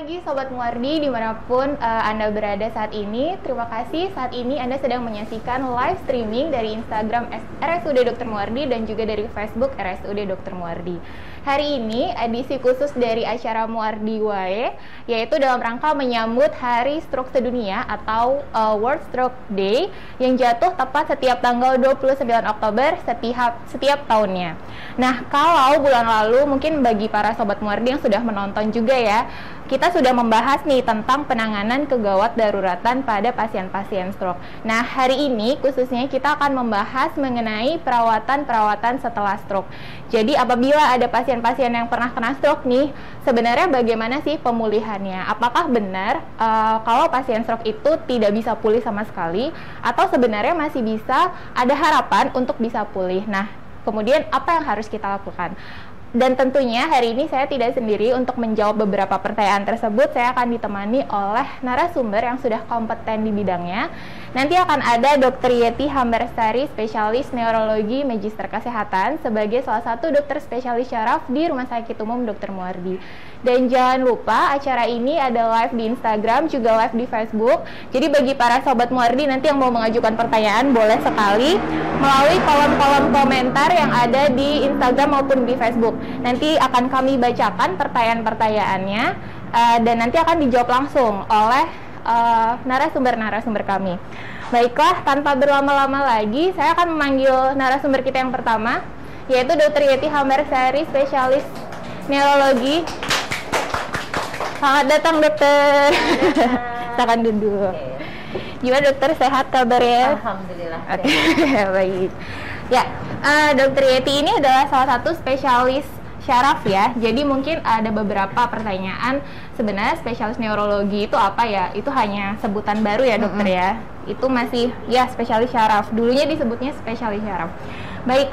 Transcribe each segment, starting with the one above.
pagi Sobat Muardi dimanapun Anda berada saat ini. Terima kasih saat ini Anda sedang menyaksikan live streaming dari Instagram RSUD Dr. Muardi dan juga dari Facebook RSUD Dr. Muardi. Hari ini edisi khusus dari acara Muardi Wae, yaitu dalam rangka menyambut Hari Stroke Sedunia atau World Stroke Day yang jatuh tepat setiap tanggal 29 Oktober setiap tahunnya. Nah, kalau bulan lalu mungkin bagi para Sobat Muardi yang sudah menonton juga ya, kita sudah membahas nih tentang penanganan kegawat daruratan pada pasien-pasien stroke. Nah, hari ini khususnya kita akan membahas mengenai perawatan setelah stroke. Jadi apabila ada pasien-pasien yang pernah kena stroke nih, sebenarnya bagaimana sih pemulihannya? Apakah benar kalau pasien stroke itu tidak bisa pulih sama sekali, atau sebenarnya masih bisa ada harapan untuk bisa pulih? Nah, kemudian apa yang harus kita lakukan? Dan tentunya hari ini saya tidak sendiri untuk menjawab beberapa pertanyaan tersebut. Saya akan ditemani oleh narasumber yang sudah kompeten di bidangnya. Nanti akan ada Dr. Yeti Hambersari, spesialis neurologi Magister Kesehatan, sebagai salah satu dokter spesialis syaraf di Rumah Sakit Umum Dr. Muardi. Dan jangan lupa acara ini ada live di Instagram, juga live di Facebook. Jadi bagi para Sobat Muardi nanti yang mau mengajukan pertanyaan boleh sekali melalui kolom-kolom komentar yang ada di Instagram maupun di Facebook. Nanti akan kami bacakan pertanyaan-pertanyaannya dan nanti akan dijawab langsung oleh narasumber-narasumber kami. Baiklah, tanpa berlama-lama lagi, saya akan memanggil narasumber kita yang pertama, yaitu Dr. Yeti Hambersari, spesialis neurologi. Selamat datang, dokter. Silakan duduk. Gimana dokter, sehat kabarnya? Alhamdulillah. Oke, baik. Ya, Dr. Yeti ini adalah salah satu spesialis syaraf ya. Jadi mungkin ada beberapa pertanyaan, sebenarnya spesialis neurologi itu apa ya? Itu hanya sebutan baru ya dokter ya. Itu masih ya spesialis syaraf. Dulunya disebutnya spesialis syaraf. Baik,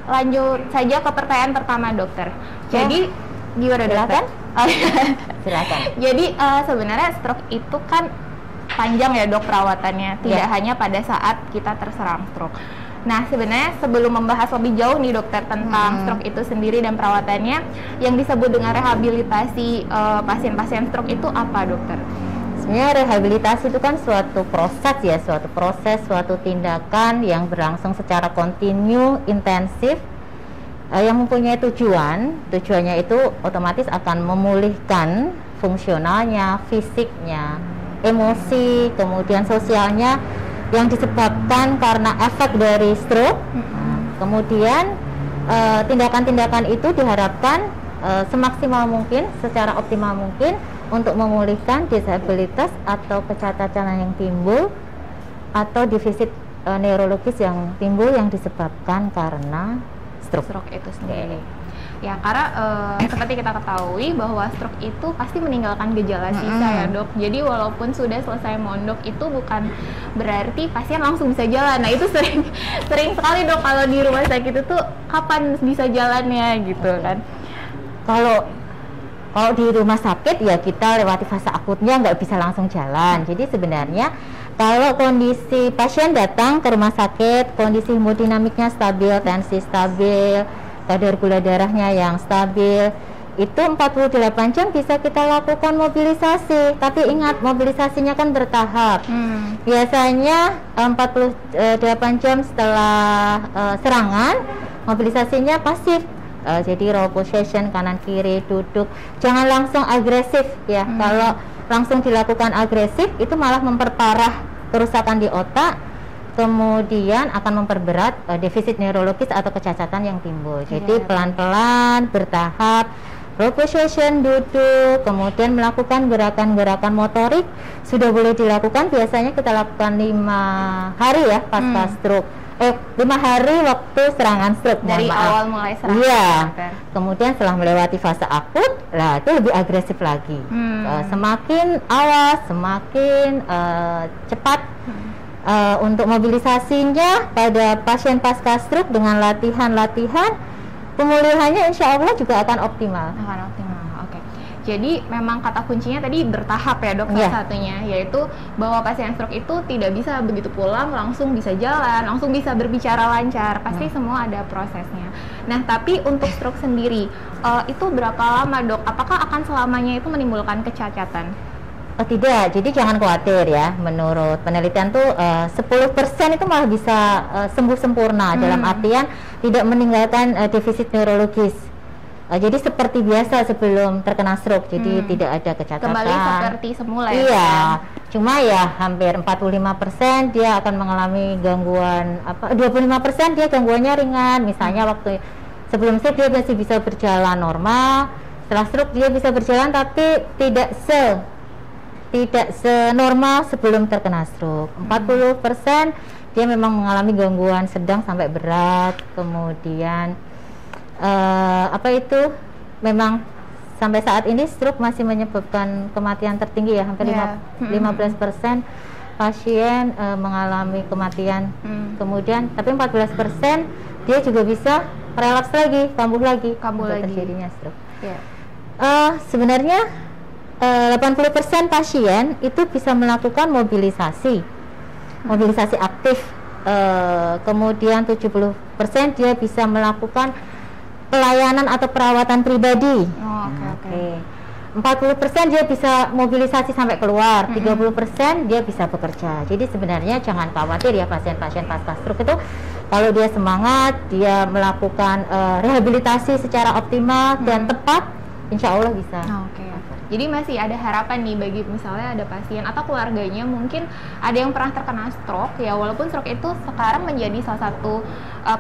lanjut saja ke pertanyaan pertama dokter. Jadi gimana dokter? Silakan. Jadi sebenarnya stroke itu kan panjang ya dok perawatannya, tidak hanya pada saat kita terserang stroke. Nah, sebenarnya sebelum membahas lebih jauh nih dokter tentang stroke itu sendiri dan perawatannya, yang disebut dengan rehabilitasi pasien-pasien stroke itu apa dokter? Sebenarnya rehabilitasi itu kan suatu proses ya, suatu tindakan yang berlangsung secara kontinu, intensif, yang mempunyai tujuannya itu otomatis akan memulihkan fungsionalnya, fisiknya, emosi, kemudian sosialnya yang disebabkan karena efek dari stroke. Kemudian tindakan-tindakan itu diharapkan semaksimal mungkin, secara optimal mungkin untuk memulihkan disabilitas atau kecacatan yang timbul atau defisit neurologis yang timbul yang disebabkan karena stroke itu sendiri. Ya, karena seperti kita ketahui bahwa stroke itu pasti meninggalkan gejala sisa ya dok. Jadi walaupun sudah selesai mondok itu bukan berarti pasien langsung bisa jalan. Nah itu sering sekali dok kalau di rumah sakit itu kapan bisa jalannya gitu kan. Kalau di rumah sakit ya kita lewati fase akutnya nggak bisa langsung jalan. Jadi sebenarnya kalau kondisi pasien datang ke rumah sakit, kondisi hemodinamiknya stabil, tensi stabil, kadar gula darahnya yang stabil, itu 48 jam bisa kita lakukan mobilisasi. Tapi ingat, mobilisasinya kan bertahap. Biasanya 48 jam setelah serangan, mobilisasinya pasif. Jadi roll position, kanan kiri, duduk. Jangan langsung agresif ya. Kalau langsung dilakukan agresif, itu malah memperparah kerusakan di otak, kemudian akan memperberat defisit neurologis atau kecacatan yang timbul. Jadi pelan-pelan, bertahap, roll position, duduk, kemudian melakukan gerakan-gerakan motorik sudah boleh dilakukan. Biasanya kita lakukan 5 hari ya pasca stroke. 5 hari waktu serangan stroke. Dari awal mulai serangan. Iya. Kemudian setelah melewati fase akut, lah itu lebih agresif lagi. Semakin awas, semakin cepat. Untuk mobilisasinya pada pasien pasca stroke dengan latihan-latihan, pemulihannya insya Allah juga akan optimal. Oke. Jadi memang kata kuncinya tadi bertahap ya dok, salah satunya yaitu bahwa pasien stroke itu tidak bisa begitu pulang langsung bisa jalan, langsung bisa berbicara lancar, pasti semua ada prosesnya. Nah tapi untuk stroke sendiri itu berapa lama dok? Apakah akan selamanya itu menimbulkan kecacatan? Oh tidak, jadi jangan khawatir ya. Menurut penelitian tuh 10% itu malah bisa sembuh sempurna, dalam artian tidak meninggalkan defisit neurologis. Jadi seperti biasa sebelum terkena stroke, jadi tidak ada kecacatan. Kembali seperti semula ya? Iya, cuma ya hampir 45% dia akan mengalami gangguan, 25% dia gangguannya ringan. Misalnya waktu sebelum stroke dia masih bisa berjalan normal, setelah stroke dia bisa berjalan tapi tidak senormal sebelum terkena stroke. 40% dia memang mengalami gangguan sedang sampai berat, kemudian memang sampai saat ini stroke masih menyebabkan kematian tertinggi ya, hampir 15% pasien mengalami kematian. Kemudian tapi 14% dia juga bisa relapse lagi, kambuh lagi terjadinya stroke. Sebenarnya 80% pasien itu bisa melakukan mobilisasi aktif, kemudian 70% dia bisa melakukan pelayanan atau perawatan pribadi. 40% dia bisa mobilisasi sampai keluar, 30% dia bisa bekerja. Jadi sebenarnya jangan khawatir ya pasien-pasien pasca stroke itu, kalau dia semangat, dia melakukan rehabilitasi secara optimal dan tepat, insya Allah bisa. Jadi masih ada harapan nih bagi misalnya ada pasien atau keluarganya mungkin ada yang pernah terkena stroke ya, walaupun stroke itu sekarang menjadi salah satu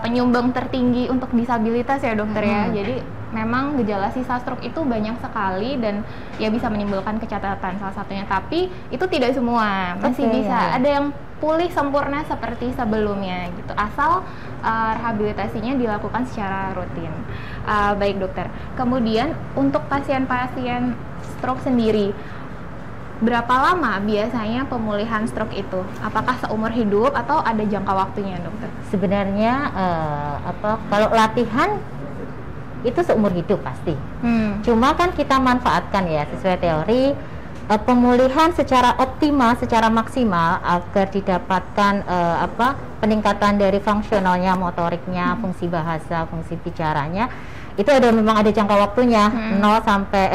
penyumbang tertinggi untuk disabilitas ya dokter ya. Jadi memang gejala sisa stroke itu banyak sekali dan ya bisa menimbulkan kecacatan salah satunya, tapi itu tidak semua, masih bisa ada yang pulih sempurna seperti sebelumnya gitu, asal rehabilitasinya dilakukan secara rutin. Baik dokter, kemudian untuk pasien-pasien stroke sendiri, berapa lama biasanya pemulihan stroke itu? Apakah seumur hidup atau ada jangka waktunya dokter? Sebenarnya kalau latihan itu seumur hidup pasti. Cuma kan kita manfaatkan ya sesuai teori, pemulihan secara optimal, secara maksimal agar didapatkan peningkatan dari fungsionalnya, motoriknya, fungsi bahasa, fungsi bicaranya, itu memang ada jangka waktunya, 0 sampai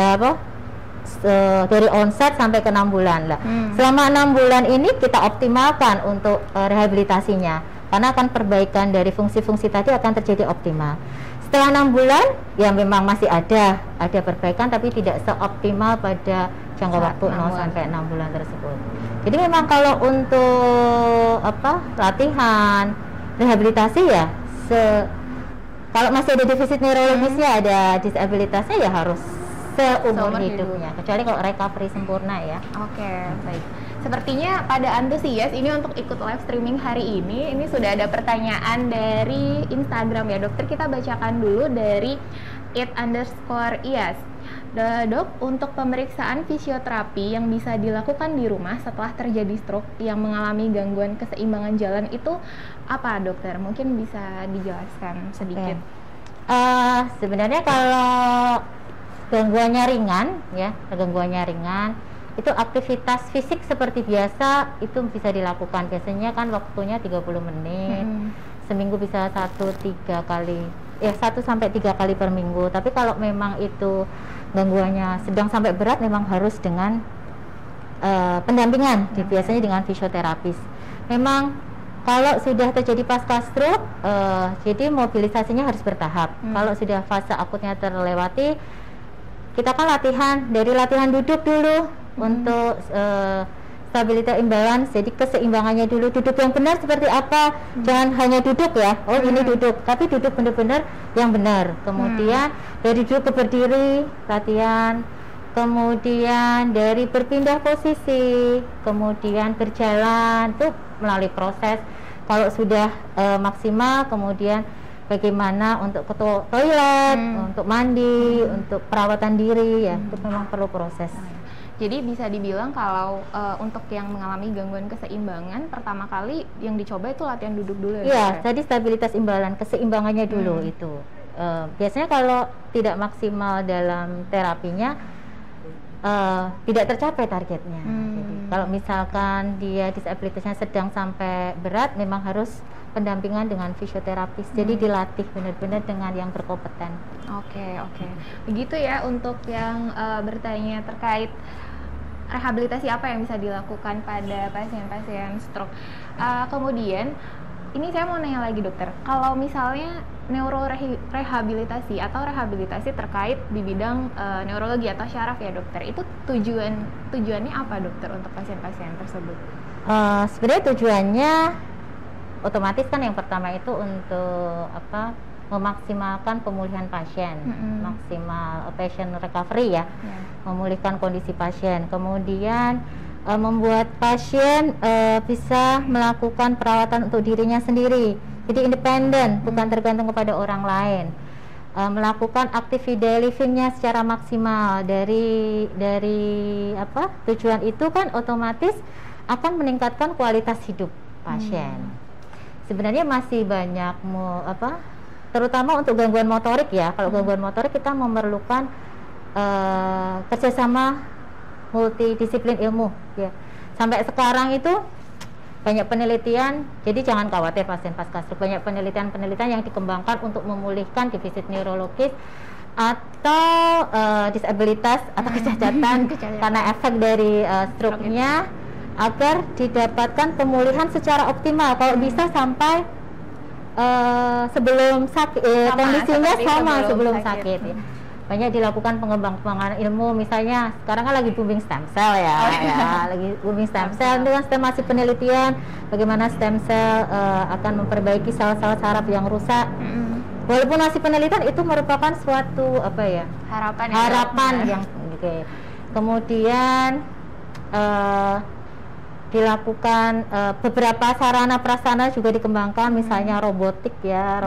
dari onset sampai ke 6 bulan lah. Selama 6 bulan ini kita optimalkan untuk rehabilitasinya, karena akan perbaikan dari fungsi-fungsi tadi akan terjadi optimal. Setelah 6 bulan ya memang masih ada perbaikan, tapi tidak seoptimal pada jangka waktu 0 sampai 6 bulan tersebut. Jadi memang kalau untuk latihan rehabilitasi ya kalau masih ada defisit neurologisnya, ada disabilitasnya ya harus seumur hidupnya, kecuali kalau recovery sempurna ya. Baik. Sepertinya pada antusias ini untuk ikut live streaming hari ini. Ini sudah ada pertanyaan dari Instagram ya dokter, kita bacakan dulu dari @_ias. Dok, untuk pemeriksaan fisioterapi yang bisa dilakukan di rumah setelah terjadi stroke yang mengalami gangguan keseimbangan jalan itu apa dokter? Mungkin bisa dijelaskan sedikit. Sebenarnya kalau gangguannya ringan, itu aktivitas fisik seperti biasa itu bisa dilakukan. Biasanya kan waktunya 30 menit, seminggu bisa 1 sampai 3 kali per minggu. Tapi kalau memang itu gangguannya sedang sampai berat, memang harus dengan pendampingan, biasanya dengan fisioterapis. Memang kalau sudah terjadi pasca stroke, jadi mobilisasinya harus bertahap. Kalau sudah fase akutnya terlewati, kita kan latihan duduk dulu untuk stabilitas imbalance, jadi keseimbangannya dulu. Duduk yang benar seperti apa? Jangan hanya duduk ya, ini duduk, tapi duduk benar-benar yang benar. Kemudian dari duduk ke berdiri latihan, kemudian dari berpindah posisi, kemudian berjalan, tuh melalui proses. Kalau sudah maksimal, kemudian bagaimana untuk ke toilet, untuk mandi, untuk perawatan diri ya, itu memang perlu proses. Jadi bisa dibilang kalau untuk yang mengalami gangguan keseimbangan, pertama kali yang dicoba itu latihan duduk dulu ya? Iya, tadi stabilitas imbalan, keseimbangannya dulu itu. Biasanya kalau tidak maksimal dalam terapinya, tidak tercapai targetnya. Jadi kalau misalkan dia disabilitasnya sedang sampai berat, memang harus pendampingan dengan fisioterapis. Jadi dilatih benar-benar dengan yang berkompeten. Oke. Begitu ya untuk yang bertanya terkait rehabilitasi apa yang bisa dilakukan pada pasien-pasien stroke. Kemudian ini saya mau nanya lagi dokter, kalau misalnya neurorehabilitasi atau rehabilitasi terkait di bidang neurologi atau syaraf ya dokter, itu tujuannya apa dokter untuk pasien-pasien tersebut? Sebenarnya tujuannya otomatis kan yang pertama itu untuk memaksimalkan pemulihan pasien, maksimal patient recovery ya, memulihkan kondisi pasien. Kemudian membuat pasien bisa melakukan perawatan untuk dirinya sendiri, jadi independen, bukan tergantung kepada orang lain. Melakukan active daily livingnya secara maksimal. Dari tujuan itu kan otomatis akan meningkatkan kualitas hidup pasien. Sebenarnya masih banyak terutama untuk gangguan motorik ya. Kalau gangguan motorik kita memerlukan kerjasama multidisiplin ilmu ya. Sampai sekarang itu banyak penelitian, jadi jangan khawatir pasien pasca stroke, banyak penelitian yang dikembangkan untuk memulihkan defisit neurologis atau disabilitas atau kecacatan karena efek dari stroke-nya, agar didapatkan pemulihan secara optimal. Kalau bisa sampai sebelum sakit, kondisinya sama sebelum sakit ya. Banyak dilakukan pengembangan ilmu, misalnya sekarang kan lagi booming stem cell ya, lagi booming stem cell. Itu kan masih penelitian bagaimana stem cell akan memperbaiki sel-sel saraf yang rusak. Walaupun masih penelitian, itu merupakan suatu harapan yang kemudian dilakukan beberapa sarana prasarana juga dikembangkan, misalnya robotik ya,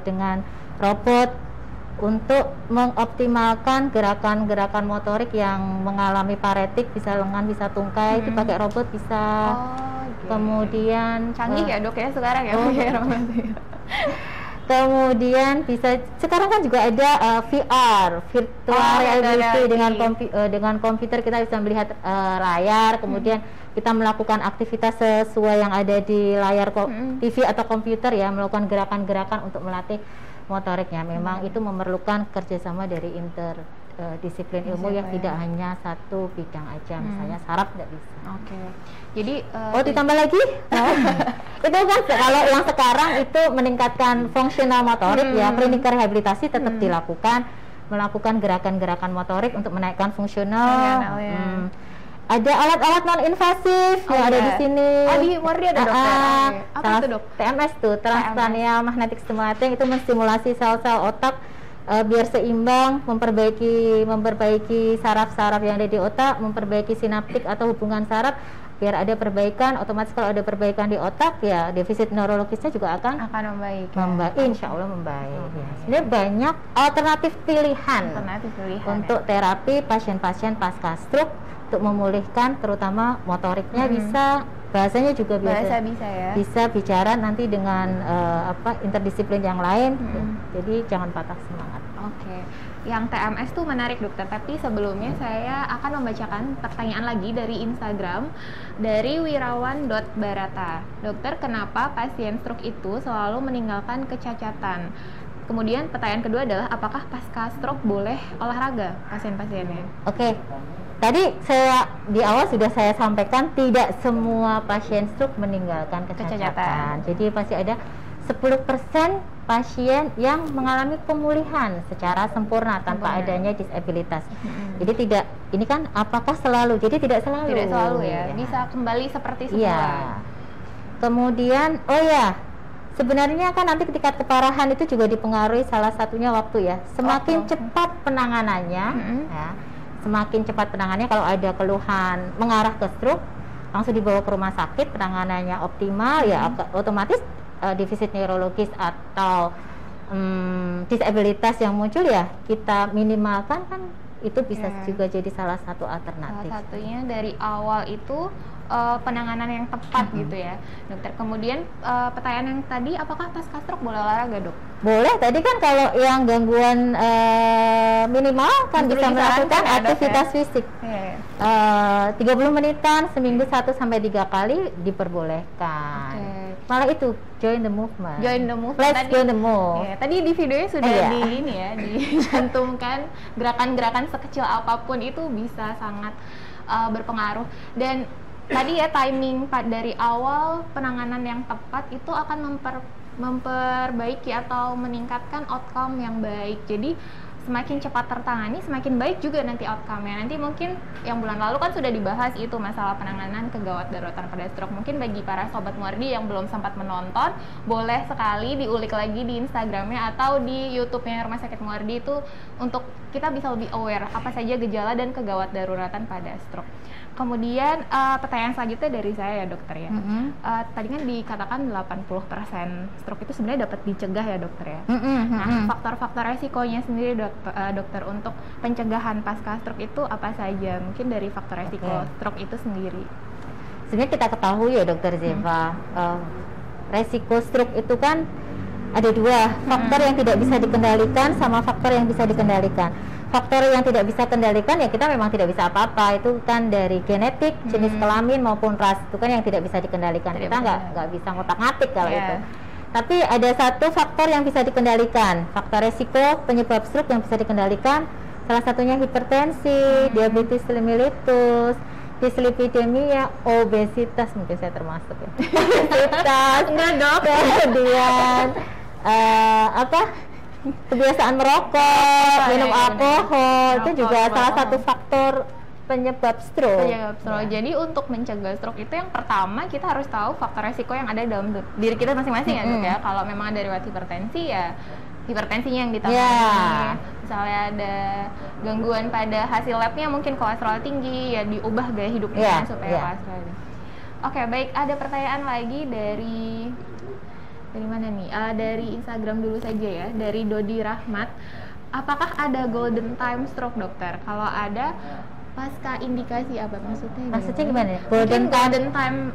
dengan robot untuk mengoptimalkan gerakan-gerakan motorik yang mengalami paretik, bisa lengan, bisa tungkai, dipakai robot bisa. Kemudian canggih ya dok ya sekarang ya pakai robot. Kemudian bisa, sekarang kan juga ada VR, virtual reality, dengan komputer kita bisa melihat layar, kemudian kita melakukan aktivitas sesuai yang ada di layar TV atau komputer ya, melakukan gerakan-gerakan untuk melatih motoriknya. Memang itu memerlukan kerjasama dari interdisiplin ilmu ya, tidak hanya satu bidang aja, misalnya saraf tidak bisa. Jadi ditambah lagi itu kan kalau yang sekarang itu meningkatkan fungsional motorik ya, klinik rehabilitasi tetap dilakukan, melakukan gerakan-gerakan motorik untuk menaikkan fungsional. Ada alat-alat non invasif yang ada di sini. Di Muardi ada dokter. Apa itu dok? TMS tuh, transcranial magnetic stimulating, itu menstimulasi sel-sel otak biar seimbang, memperbaiki saraf-saraf yang ada di otak, memperbaiki sinaptik atau hubungan saraf biar ada perbaikan. Otomatis kalau ada perbaikan di otak ya, defisit neurologisnya juga akan membaik. Insya Allah membaik. Sebenarnya banyak alternatif pilihan untuk terapi pasien-pasien pasca stroke untuk memulihkan terutama motoriknya. Bisa, bahasanya juga bisa ya. Bisa bicara nanti dengan interdisiplin yang lain. Jadi jangan patah semangat. Yang TMS tuh menarik dokter, tapi sebelumnya saya akan membacakan pertanyaan lagi dari Instagram dari wirawan.barata. Dokter, kenapa pasien stroke itu selalu meninggalkan kecacatan? Kemudian pertanyaan kedua adalah, apakah pasca stroke boleh olahraga pasien-pasiennya? Tadi saya di awal sudah saya sampaikan, tidak semua pasien stroke meninggalkan kecacatan. Jadi pasti ada 10% pasien yang mengalami pemulihan secara sempurna tanpa adanya disabilitas. Jadi tidak, ini kan apakah selalu? Jadi tidak selalu. Tidak selalu ya. Bisa kembali seperti semula. Kemudian sebenarnya kan nanti tingkat keparahan itu juga dipengaruhi salah satunya waktu ya. Semakin cepat penanganannya, semakin cepat penanganannya. Kalau ada keluhan mengarah ke stroke, langsung dibawa ke rumah sakit, penanganannya optimal ya, otomatis defisit neurologis atau disabilitas yang muncul ya kita minimalkan, kan itu bisa juga jadi salah satu alternatif. Salah satunya dari awal itu penanganan yang tepat gitu ya, dokter. Kemudian pertanyaan yang tadi, apakah pasca stroke boleh olahraga, dok? Boleh. Tadi kan kalau yang gangguan minimal kan Justru bisa melakukan disarankan ya, dok, aktivitas ya? fisik. Yeah. 30 menitan seminggu 1-3 kali diperbolehkan. Malah itu join the movement. Join the movement. Let's Tadi, join the move. ya, tadi di videonya sudah Iya. di ini ya, dicantumkan gerakan-gerakan sekecil apapun itu bisa sangat berpengaruh. Dan tadi ya timing dari awal penanganan yang tepat itu akan memperbaiki atau meningkatkan outcome yang baik. Jadi semakin cepat tertangani, semakin baik juga nanti outcome-nya. Nanti mungkin yang bulan lalu kan sudah dibahas itu masalah penanganan kegawat daruratan pada stroke. Mungkin bagi para sobat Muardi yang belum sempat menonton, boleh sekali diulik lagi di Instagramnya atau di YouTube-nya Rumah Sakit Muardi itu untuk kita bisa lebih aware apa saja gejala dan kegawat daruratan pada stroke. Kemudian pertanyaan selanjutnya dari saya ya, dokter ya. Tadi kan dikatakan 80% stroke itu sebenarnya dapat dicegah ya, dokter ya. Nah, faktor-faktor resikonya sendiri dokter untuk pencegahan pasca stroke itu apa saja? Mungkin dari faktor resiko stroke itu sendiri. Sebenarnya kita ketahui ya, dokter Zeva, resiko stroke itu kan ada dua, faktor yang tidak bisa dikendalikan sama faktor yang bisa dikendalikan. Faktor yang tidak bisa kendalikan ya kita memang tidak bisa apa-apa, itu kan dari genetik, jenis kelamin maupun ras, itu kan yang tidak bisa dikendalikan. Kita nggak bisa ngotak-ngatik kalau itu. Tapi ada satu faktor yang bisa dikendalikan, faktor resiko penyebab stroke yang bisa dikendalikan, salah satunya hipertensi, diabetes mellitus, dislipidemia, obesitas, mungkin saya termasuk ya. Obesitas, enggak, dok. Kemudian kebiasaan merokok, minum alkohol, itu juga salah satu faktor penyebab stroke. Jadi untuk mencegah stroke itu yang pertama kita harus tahu faktor resiko yang ada dalam diri kita masing-masing ya, dok ya. Kalau memang ada riwayat hipertensi ya hipertensinya yang ditangani. Misalnya ada gangguan pada hasil labnya, mungkin kolesterol tinggi, ya diubah gaya hidupnya supaya kolesterol. Oke, baik. Ada pertanyaan lagi dari mana nih? Dari Instagram dulu saja ya, dari Dodi Rahmat. Apakah ada golden time stroke, dokter? Kalau ada, pasca indikasi apa maksudnya? Maksudnya gimana? Golden time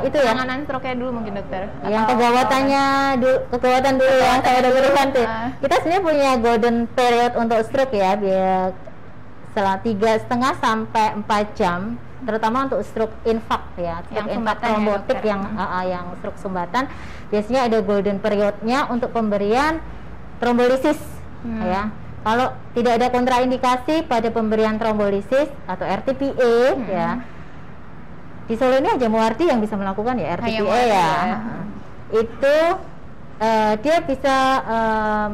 itu ya? penanganan stroke-nya dulu mungkin, dokter. Yang kegawatan dulu yang saya udah berikan tuh. Kita sebenarnya punya golden period untuk stroke ya, biar setelah 3,5 sampai 4 jam, terutama untuk stroke infarct ya, stroke infarct trombotik yang stroke sumbatan, biasanya ada golden periodnya untuk pemberian trombolisis ya. Kalau tidak ada kontraindikasi pada pemberian trombolisis atau RTPA ya, di Solo ini aja Muardi yang bisa melakukan ya RTPA ya. Itu dia bisa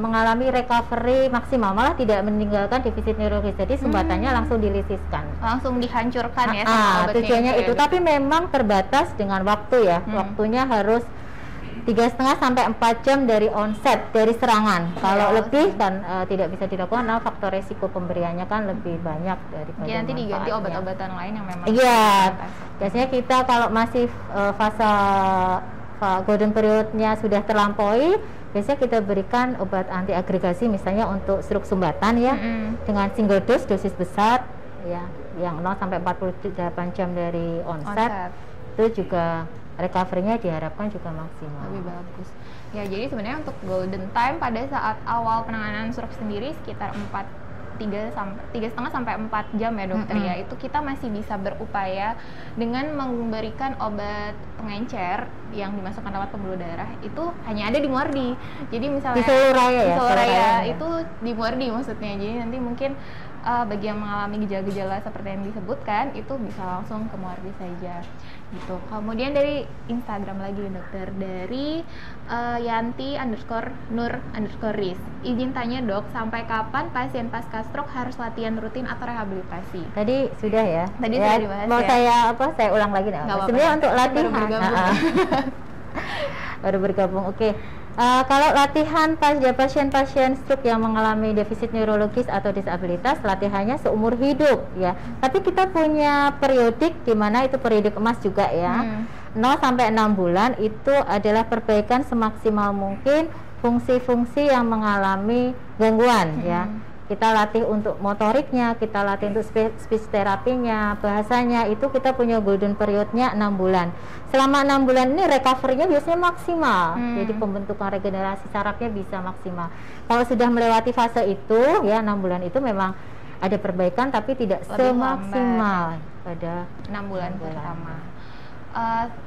mengalami recovery maksimal, malah tidak meninggalkan defisit neurologis. Jadi sumbatannya langsung dilisiskan, langsung dihancurkan ya sama obatnya. Tujuannya itu, tapi memang terbatas dengan waktu ya. Waktunya harus 3,5 sampai 4 jam dari onset, dari serangan. Kalau lebih kan tidak bisa dilakukan, karena faktor resiko pemberiannya kan lebih banyak daripada ya, nanti diganti obat-obatan lain yang memang biasanya kita kalau masih fase golden periodnya sudah terlampaui, biasanya kita berikan obat anti agregasi, misalnya untuk stroke sumbatan ya, dengan single dose, dosis besar ya, yang 0 sampai 48 jam dari onset. Itu juga recovery-nya diharapkan juga maksimal. Lebih bagus. Ya, jadi sebenarnya untuk golden time pada saat awal penanganan stroke sendiri sekitar 3,5 sampai 4 jam ya, dokter ya. Itu kita masih bisa berupaya dengan memberikan obat pengencer yang dimasukkan lewat pembuluh darah, itu hanya ada di Muardi. Jadi misalnya di Solo Raya ya, Solo Raya itu di Muardi maksudnya. Jadi nanti mungkin bagi yang mengalami gejala-gejala seperti yang disebutkan itu bisa langsung ke Muardi saja gitu. Kemudian dari Instagram lagi, dokter, dari Yanti_Nur_Riz, izin tanya, dok, sampai kapan pasien pasca stroke harus latihan rutin atau rehabilitasi? Tadi sudah ya. Tadi sudah dibahas. Mau saya ulang lagi nih. Sebenarnya untuk latihan baru bergabung. Oke. Kalau latihan pada pasien-pasien stroke yang mengalami defisit neurologis atau disabilitas, latihannya seumur hidup ya. Tapi kita punya periodik, di mana itu periodik emas juga ya. 0 sampai 6 bulan itu adalah perbaikan semaksimal mungkin fungsi-fungsi yang mengalami gangguan ya. kita latih untuk motoriknya, kita latih untuk speech terapinya, bahasanya, itu kita punya golden periodnya 6 bulan. Selama 6 bulan ini recovery-nya biasanya maksimal, jadi pembentukan regenerasi sarafnya bisa maksimal. Kalau sudah melewati fase itu, ya 6 bulan itu memang ada perbaikan, tapi tidak Lebih semaksimal pada 6 bulan pertama.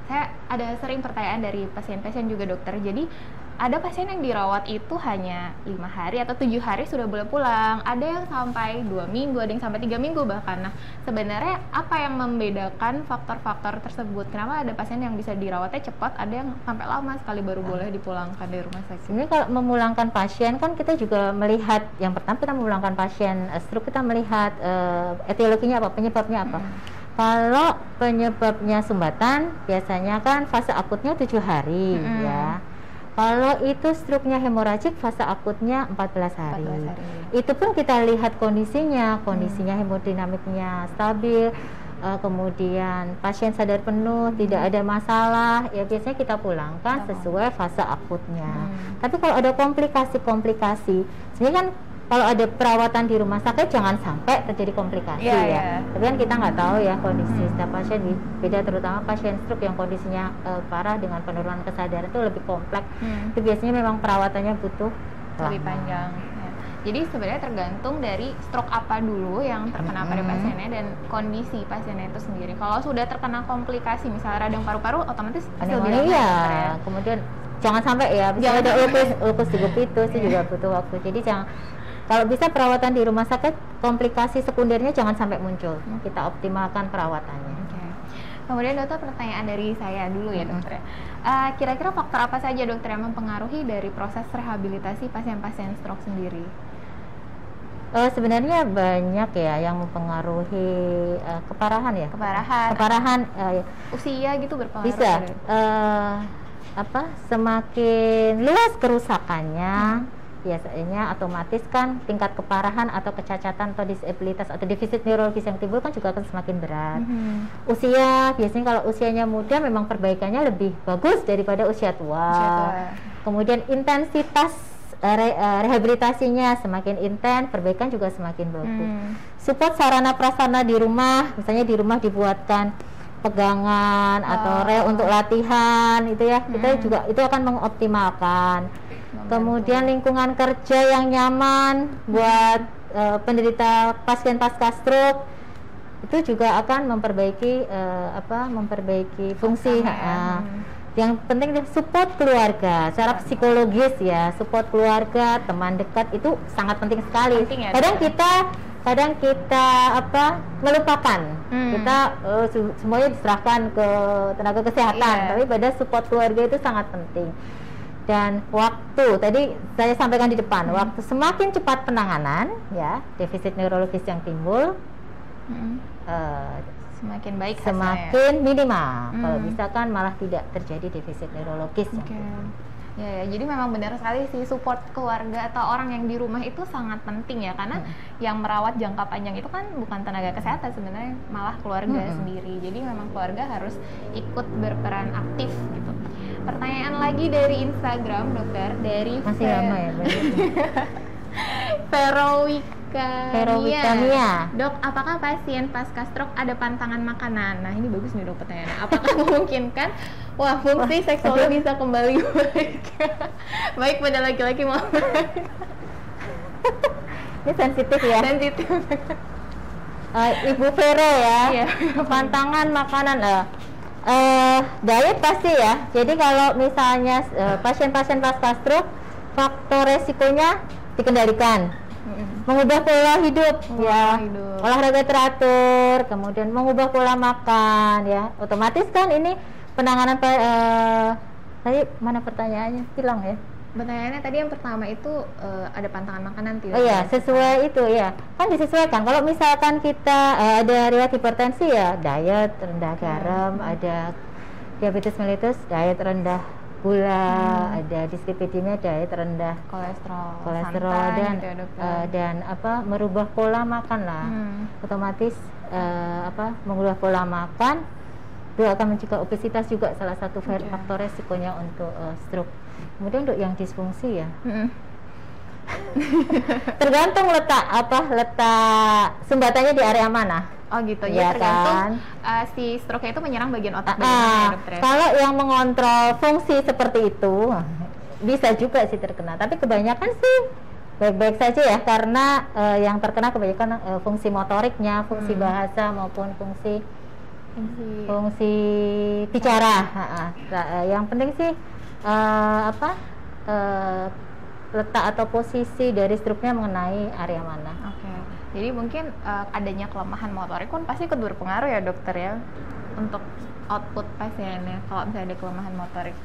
Saya ada sering pertanyaan dari pasien-pasien juga dokter. Jadi ada pasien yang dirawat itu hanya 5 hari atau 7 hari sudah boleh pulang. Ada yang sampai 2 minggu, ada yang sampai 3 minggu bahkan. Nah, sebenarnya apa yang membedakan faktor-faktor tersebut? Kenapa ada pasien yang bisa dirawatnya cepat, ada yang sampai lama sekali baru boleh dipulangkan dari rumah sakit? Sebenarnya kalau memulangkan pasien kan kita juga melihat, yang pertama kita memulangkan pasien stroke, kita melihat etiologinya apa, penyebabnya apa. Kalau penyebabnya sumbatan, biasanya kan fase akutnya 7 hari ya. Kalau itu stroke-nya hemoragik, fase akutnya 14 hari. Itu pun kita lihat kondisinya hemodinamiknya stabil, kemudian pasien sadar penuh, tidak ada masalah, ya biasanya kita pulangkan sesuai fase akutnya. Tapi kalau ada komplikasi-komplikasi, sebenarnya kan kalau ada perawatan di rumah sakit jangan sampai terjadi komplikasi ya. Tapi kan kita nggak tahu ya kondisi setiap pasien beda, terutama pasien stroke yang kondisinya parah dengan penurunan kesadaran itu lebih kompleks. Itu biasanya memang perawatannya butuh lebih panjang. Ya. Jadi sebenarnya tergantung dari stroke apa dulu yang terkena pada pasiennya dan kondisi pasiennya itu sendiri. Kalau sudah terkena komplikasi, misalnya radang paru-paru, otomatis lebih ya. Kemudian jangan sampai ya, bisa ada ulkus di gupi itu sih juga butuh waktu. Jadi jangan, kalau bisa perawatan di rumah sakit, komplikasi sekundernya jangan sampai muncul. Kita optimalkan perawatannya. Kemudian dokter, pertanyaan dari saya dulu ya dokter. Kira-kira faktor apa saja dokter yang mempengaruhi dari proses rehabilitasi pasien-pasien stroke sendiri? Sebenarnya banyak ya yang mempengaruhi keparahan ya. Keparahan usia gitu berpengaruh. Bisa. Semakin luas kerusakannya, biasanya otomatis kan tingkat keparahan atau kecacatan atau disabilitas atau defisit neurologis yang timbul kan juga akan semakin berat. Usia, biasanya kalau usianya muda memang perbaikannya lebih bagus daripada usia tua. Kemudian intensitas rehabilitasinya semakin intens, perbaikan juga semakin bagus. Support sarana prasarana di rumah, misalnya di rumah dibuatkan pegangan atau rel untuk latihan, itu ya, kita juga itu akan mengoptimalkan. Kemudian lingkungan kerja yang nyaman buat penderita pasien pasca stroke itu juga akan memperbaiki fungsi. Yang penting support keluarga secara psikologis ya, support keluarga, teman dekat itu sangat penting sekali. Kadang kita melupakan, kita semuanya diserahkan ke tenaga kesehatan, tapi pada support keluarga itu sangat penting. Dan waktu, tadi saya sampaikan di depan, waktu semakin cepat penanganan ya defisit neurologis yang timbul, semakin baik, semakin minimal. Kalau bisa kan malah tidak terjadi defisit neurologis. Ya, jadi memang benar sekali sih, support keluarga atau orang yang di rumah itu sangat penting ya, karena yang merawat jangka panjang itu kan bukan tenaga kesehatan sebenarnya, malah keluarga sendiri. Jadi memang keluarga harus ikut berperan aktif gitu. Pertanyaan lagi dari Instagram dokter, dari masih lama ya Verowikamia. Dok, apakah pasien pasca stroke ada pantangan makanan? Nah, ini bagus nih dok pertanyaannya. Apakah memungkinkan fungsi seksualnya bisa kembali baik pada laki-laki maupun ini sensitif ya. Sensitif. Ibu Vero ya. Pantangan makanan diet pasti ya. Jadi kalau misalnya pasien-pasien pasca stroke, faktor resikonya dikendalikan. Mengubah pola hidup, olahraga teratur, kemudian mengubah pola makan ya, otomatis kan ini penanganan tadi mana pertanyaannya hilang ya. Pertanyaannya tadi yang pertama itu ada pantangan makanan tidak? Oh iya, sesuai itu ya, kan disesuaikan. Kalau misalkan kita ada riwayat hipertensi ya diet rendah garam, ada diabetes mellitus diet rendah gula, ada dislipidemia diet rendah kolesterol dan gitu ya, dan merubah pola makan lah. Otomatis mengubah pola makan itu akan mencegah obesitas juga salah satu faktor resikonya untuk stroke. Kemudian untuk yang disfungsi ya, Tergantung letak sumbatannya di area mana. Oh gitu, Ya ya tergantung kan? si stroke itu menyerang bagian otak bagian mana ya dokter ya? Kalau yang mengontrol fungsi seperti itu bisa juga sih terkena, tapi kebanyakan sih baik-baik saja ya, karena yang terkena kebanyakan fungsi motoriknya, fungsi bahasa maupun fungsi bicara. Yang penting sih letak atau posisi dari struknya mengenai area mana. Oke. Jadi mungkin adanya kelemahan motorik pun pasti ikut berpengaruh ya dokter ya untuk output pasiennya kalau misalnya ada kelemahan motorik.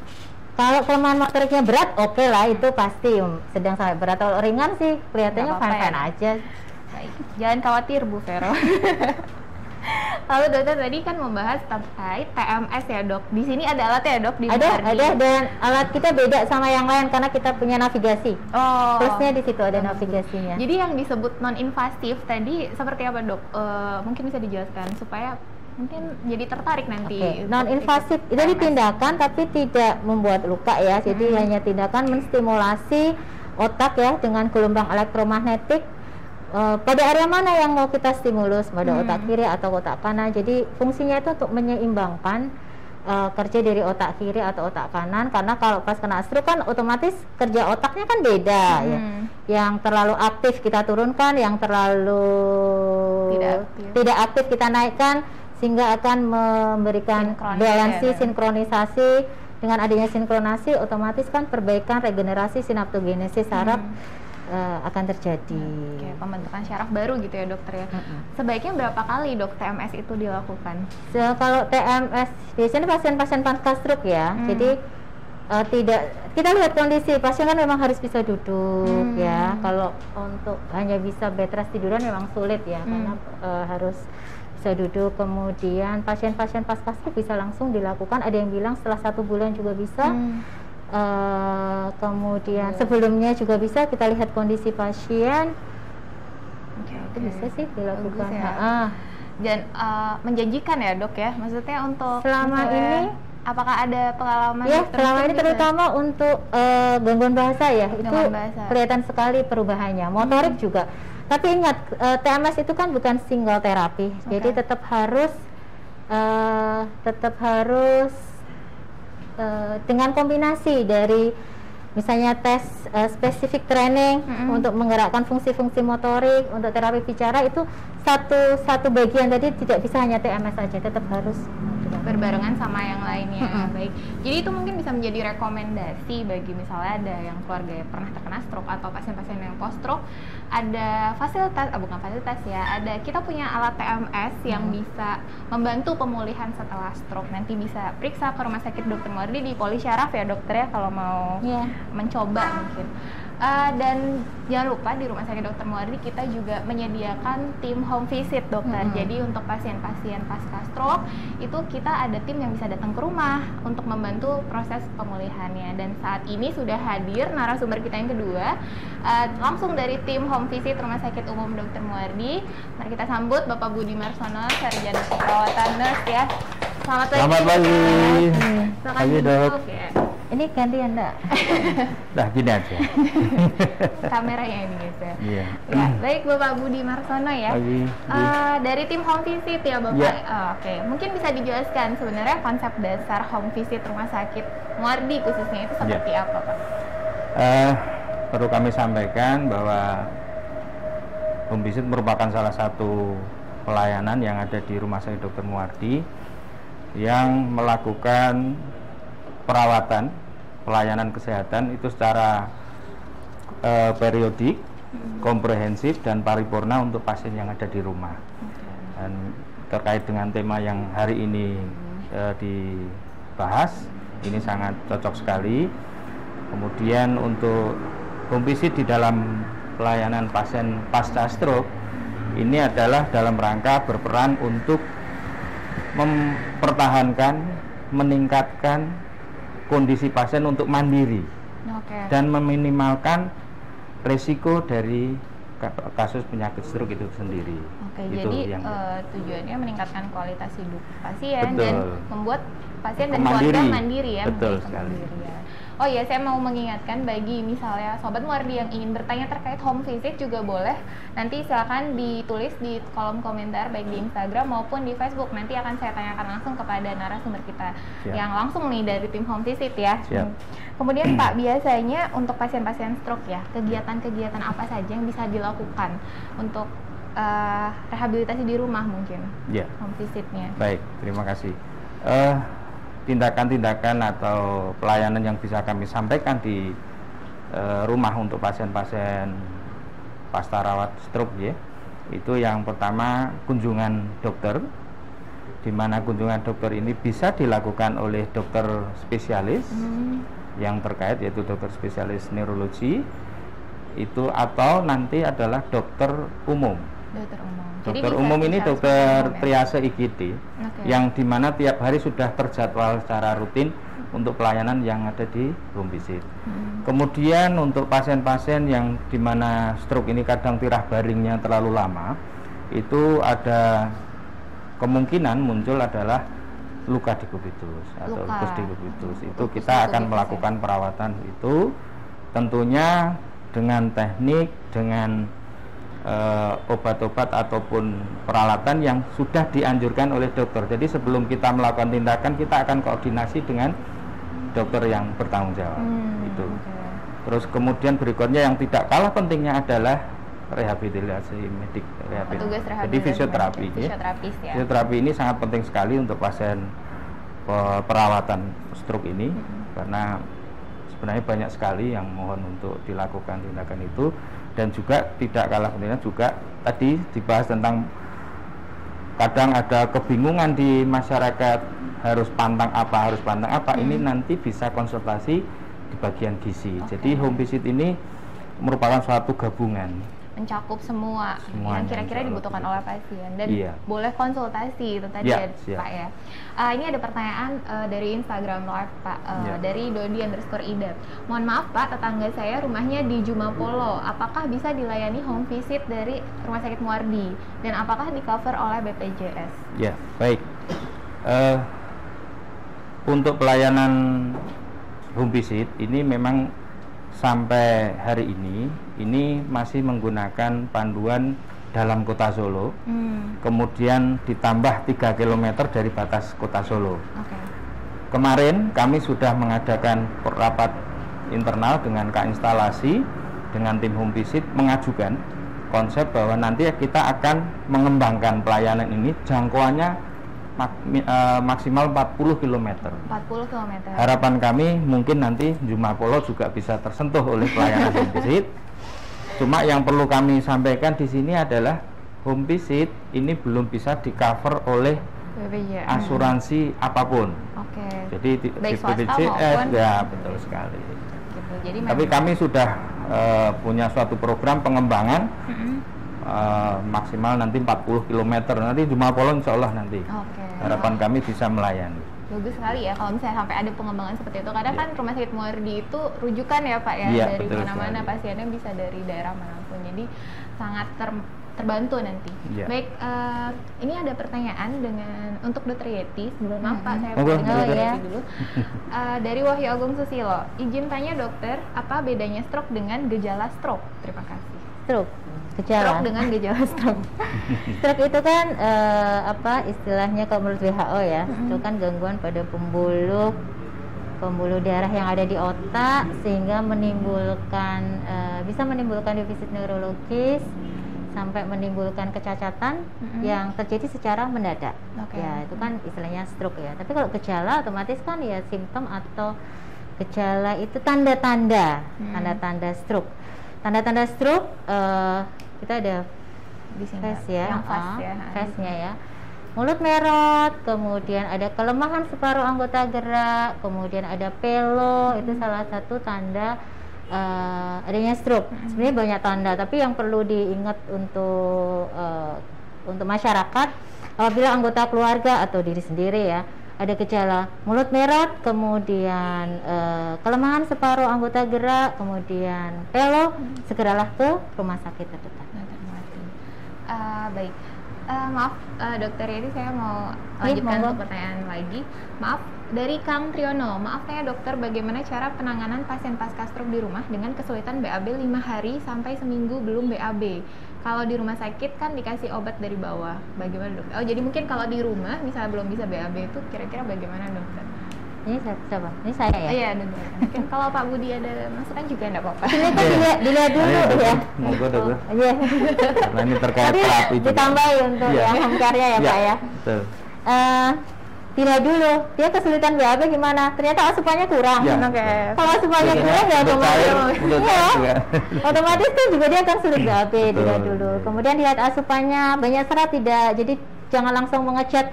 Kalau kelemahan motoriknya berat, oke lah, itu pasti sedang sampai berat. Kalau ringan sih kelihatannya fine-fine aja. Baik. Jangan khawatir Bu Vero. Lalu dokter tadi kan membahas terkait TMS ya dok. Di sini ada alat ya dok di Ada, dan alat kita beda sama yang lain karena kita punya navigasi. Oh. Plusnya di situ ada navigasinya. Jadi yang disebut non invasif tadi seperti apa dok? Mungkin bisa dijelaskan supaya mungkin jadi tertarik nanti. Non invasif itu ditindakan tapi tidak membuat luka ya. Jadi hanya tindakan menstimulasi otak ya dengan gelombang elektromagnetik. Pada area mana yang mau kita stimulus, pada otak kiri atau otak kanan. Jadi fungsinya itu untuk menyeimbangkan kerja dari otak kiri atau otak kanan, karena kalau pas kena stroke kan otomatis kerja otaknya kan beda ya. Yang terlalu aktif kita turunkan, yang terlalu tidak aktif kita naikkan, sehingga akan memberikan balansi, sinkronisasi. Dengan adanya sinkronasi otomatis kan perbaikan regenerasi sinaptogenesis saraf akan terjadi. Oke, pembentukan syaraf baru gitu ya dokter ya. Sebaiknya berapa kali dok TMS itu dilakukan? Kalau TMS biasanya pasien-pasien pasca stroke ya. Jadi tidak, kita lihat kondisi pasien kan memang harus bisa duduk ya. Kalau untuk hanya bisa bed rest tiduran memang sulit ya, karena harus bisa duduk. Kemudian pasien-pasien pasca stroke bisa langsung dilakukan. Ada yang bilang setelah 1 bulan juga bisa. Kemudian sebelumnya juga bisa kita lihat kondisi pasien. Itu bisa sih dilakukan. Dan menjanjikan ya dok ya, maksudnya untuk selama ini apakah ada pengalaman? Ya selama ini terutama untuk gangguan bahasa ya, itu kelihatan sekali perubahannya. Motorik juga. Tapi ingat, TMS itu kan bukan single terapi, jadi tetap harus dengan kombinasi dari misalnya tes spesifik training untuk menggerakkan fungsi-fungsi motorik, untuk terapi bicara, itu satu bagian tadi tidak bisa hanya TMS saja, tetap harus berbarengan sama yang lainnya. Baik. Jadi itu mungkin bisa menjadi rekomendasi bagi misalnya ada yang keluarga yang pernah terkena stroke atau pasien-pasien yang post stroke, ada fasilitas, bukan fasilitas ya, ada kita punya alat TMS yang bisa membantu pemulihan setelah stroke. Nanti bisa periksa ke Rumah Sakit Dr. Muardi di Polisyaraf ya dokter ya kalau mau mencoba mungkin. Dan jangan lupa di Rumah Sakit Dr. Muardi kita juga menyediakan tim home visit dokter. Jadi untuk pasien-pasien pasca stroke itu kita ada tim yang bisa datang ke rumah untuk membantu proses pemulihannya. Dan saat ini sudah hadir narasumber kita yang kedua langsung dari tim home visit Rumah Sakit Umum Dr. Muardi. Mari kita sambut Bapak Budi Marsono, Sarjana Keperawatan Nurse ya. Selamat pagi. Selamat pagi. Pagi dok. Ya. Ini gantian enggak? Nah gini aja. Kameranya ini guys ya. Iya. Ya, baik Bapak Budi Marsono ya. Pagi. Dari tim home visit ya Bapak. Ya. Oke, mungkin bisa dijelaskan sebenarnya konsep dasar home visit Rumah Sakit Muardi khususnya itu seperti apa Pak? Perlu kami sampaikan bahwa home visit merupakan salah satu pelayanan yang ada di Rumah Sakit Dr. Muardi yang melakukan perawatan, pelayanan kesehatan itu secara periodik, komprehensif dan paripurna untuk pasien yang ada di rumah. Dan terkait dengan tema yang hari ini dibahas, ini sangat cocok sekali. Kemudian untuk home visit di dalam pelayanan pasien pasca stroke ini adalah dalam rangka berperan untuk mempertahankan, meningkatkan kondisi pasien untuk mandiri dan meminimalkan resiko dari kasus penyakit stroke itu sendiri. Itu jadi yang tujuannya meningkatkan kualitas hidup pasien. Betul. Dan membuat pasien dan keluarga mandiri ya. Betul sekali. Mandiri, ya. Oh iya, saya mau mengingatkan bagi misalnya Sobat Muardi yang ingin bertanya terkait home visit juga boleh. Nanti silakan ditulis di kolom komentar baik di Instagram maupun di Facebook. Nanti akan saya tanyakan langsung kepada narasumber kita yang langsung nih dari tim home visit ya. Kemudian Pak, biasanya untuk pasien-pasien stroke ya, kegiatan-kegiatan apa saja yang bisa dilakukan untuk rehabilitasi di rumah mungkin? Home visitnya. Baik, terima kasih. Tindakan-tindakan atau pelayanan yang bisa kami sampaikan di rumah untuk pasien-pasien pasca rawat stroke ya, itu yang pertama kunjungan dokter, di mana kunjungan dokter ini bisa dilakukan oleh dokter spesialis yang terkait, yaitu dokter spesialis neurologi itu, atau nanti adalah dokter umum. Dokter umum ini dokter triase IGD yang dimana tiap hari sudah terjadwal secara rutin untuk pelayanan yang ada di home visit. Kemudian untuk pasien-pasien yang dimana stroke ini kadang tirah baringnya terlalu lama, itu ada kemungkinan muncul adalah luka dekubitus atau lupus dekubitus. Itu kita akan melakukan perawatan itu tentunya dengan teknik, dengan obat-obat ataupun peralatan yang sudah dianjurkan oleh dokter. Jadi sebelum kita melakukan tindakan, kita akan koordinasi dengan dokter yang bertanggung jawab. Terus kemudian berikutnya yang tidak kalah pentingnya adalah rehabilitasi medik, jadi fisioterapi. Fisioterapi ini sangat penting sekali untuk pasien perawatan stroke ini, karena sebenarnya banyak sekali yang mohon untuk dilakukan tindakan itu. Dan juga tidak kalah pentingnya juga tadi dibahas tentang kadang ada kebingungan di masyarakat, harus pantang apa, ini nanti bisa konsultasi di bagian gizi. Jadi home visit ini merupakan suatu gabungan, mencakup semua yang kira-kira dibutuhkan oleh pasien, dan boleh konsultasi itu tadi Pak ya. Ini ada pertanyaan dari Instagram Live Pak, dari Dodi_Ida. Mohon maaf Pak, tetangga saya rumahnya di Jumapolo, apakah bisa dilayani home visit dari Rumah Sakit Muardi dan apakah di cover oleh BPJS? Ya, baik. Untuk pelayanan home visit ini memang sampai hari ini masih menggunakan panduan dalam kota Solo, kemudian ditambah 3 km dari batas kota Solo. Kemarin kami sudah mengadakan rapat internal dengan K-instalasi, dengan tim home visit, mengajukan konsep bahwa nanti kita akan mengembangkan pelayanan ini, jangkauannya maksimal 40 km. Harapan kami mungkin nanti Jumapolo juga bisa tersentuh oleh pelayanan home visit. Cuma yang perlu kami sampaikan di sini adalah home visit ini belum bisa di-cover oleh asuransi apapun. Jadi BPJS ya, betul sekali. Jadi tapi kami sudah punya suatu program pengembangan maksimal nanti 40 km, nanti Jumapolo insya Allah nanti harapan kami bisa melayani. Bagus sekali ya kalau misalnya sampai ada pengembangan seperti itu, karena kan Rumah Sakit Muardi itu rujukan ya Pak ya, dari mana-mana pasiennya bisa dari daerah manapun, jadi sangat terbantu nanti. Baik, ini ada pertanyaan untuk Dr. Yeti. Sebelum Pak, saya mau dulu. Dari Wahyu Agung Susilo, izin tanya dokter, apa bedanya stroke dengan gejala stroke? Terima kasih. Stroke dengan gejala stroke. Stroke itu kan istilahnya kalau menurut WHO ya, itu kan gangguan pada pembuluh darah yang ada di otak, sehingga bisa menimbulkan defisit neurologis sampai menimbulkan kecacatan yang terjadi secara mendadak. Ya, itu kan istilahnya stroke ya. Tapi kalau gejala otomatis kan ya simptom atau gejala itu tanda-tanda stroke. Tanda-tanda stroke kita ada di sini face-nya ya. Mulut merot, kemudian ada kelemahan separuh anggota gerak, kemudian ada pelo, itu salah satu tanda adanya stroke. Sebenarnya banyak tanda, tapi yang perlu diingat untuk masyarakat, apabila anggota keluarga atau diri sendiri ya ada gejala mulut merot, kemudian kelemahan separuh anggota gerak, kemudian pelo, segeralah ke rumah sakit terdekat. Baik, maaf dokter, ini saya mau lanjutkan untuk pertanyaan lagi. Maaf, Dari Kang Triono, maaf ya dokter, bagaimana cara penanganan pasien pasca stroke di rumah dengan kesulitan BAB 5 hari sampai seminggu belum BAB? Kalau di rumah sakit kan dikasih obat dari bawah, bagaimana dokter? Oh jadi mungkin kalau di rumah misalnya belum bisa BAB itu kira-kira bagaimana dokter? Ini siapa? Ini saya ya? Iya dokter. Mungkin kalau Pak Budi ada masukan juga enggak apa-apa. Dilihat dulu ya. Monggo dokter. Iya. Karena ini terkait Tadi terapi juga. ditambahin untuk yang home care-nya ya Pak ya. Betul. Dilihat dulu, dia kesulitan BAB gimana? Ternyata asupannya kurang. Ya. Oke. Kalau asupannya kurang ya otomatis tuh juga dia akan sulit BAB. Dilihat dulu. Kemudian lihat asupannya banyak serat tidak. Jadi jangan langsung mengecat,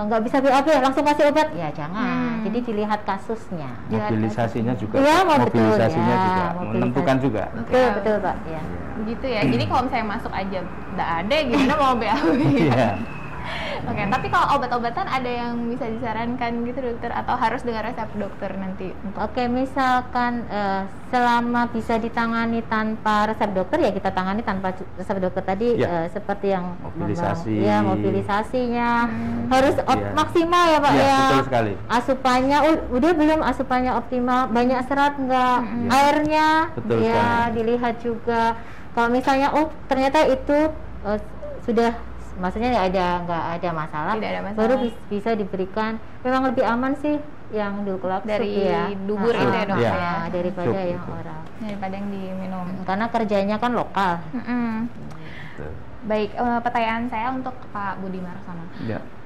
nggak bisa BAB langsung kasih obat. Ya jangan. Jadi dilihat kasusnya. Mobilisasinya juga. Iya, mobilisasinya betul, juga mobilisasi. menentukan juga. Betul Pak. Ya. Gitu ya. Jadi kalau misalnya masuk aja enggak ada, gimana mau BAB? Iya. Oke, tapi kalau obat-obatan ada yang bisa disarankan gitu dokter atau harus dengan resep dokter nanti? Oke, misalkan selama bisa ditangani tanpa resep dokter ya kita tangani tanpa resep dokter tadi seperti yang mobilisasinya harus maksimal ya Pak ya. Betul sekali. Asupannya udah belum asupannya optimal, banyak serat enggak, airnya betul ya sekali. Dilihat juga. Kalau misalnya ternyata itu sudah maksudnya nggak ada masalah, baru bisa diberikan. Memang lebih aman sih yang duklap dari ya. dubur itu ya dok ya, daripada yang oral, daripada yang diminum karena kerjanya kan lokal. Baik, pertanyaan saya untuk Pak Budi Marsono.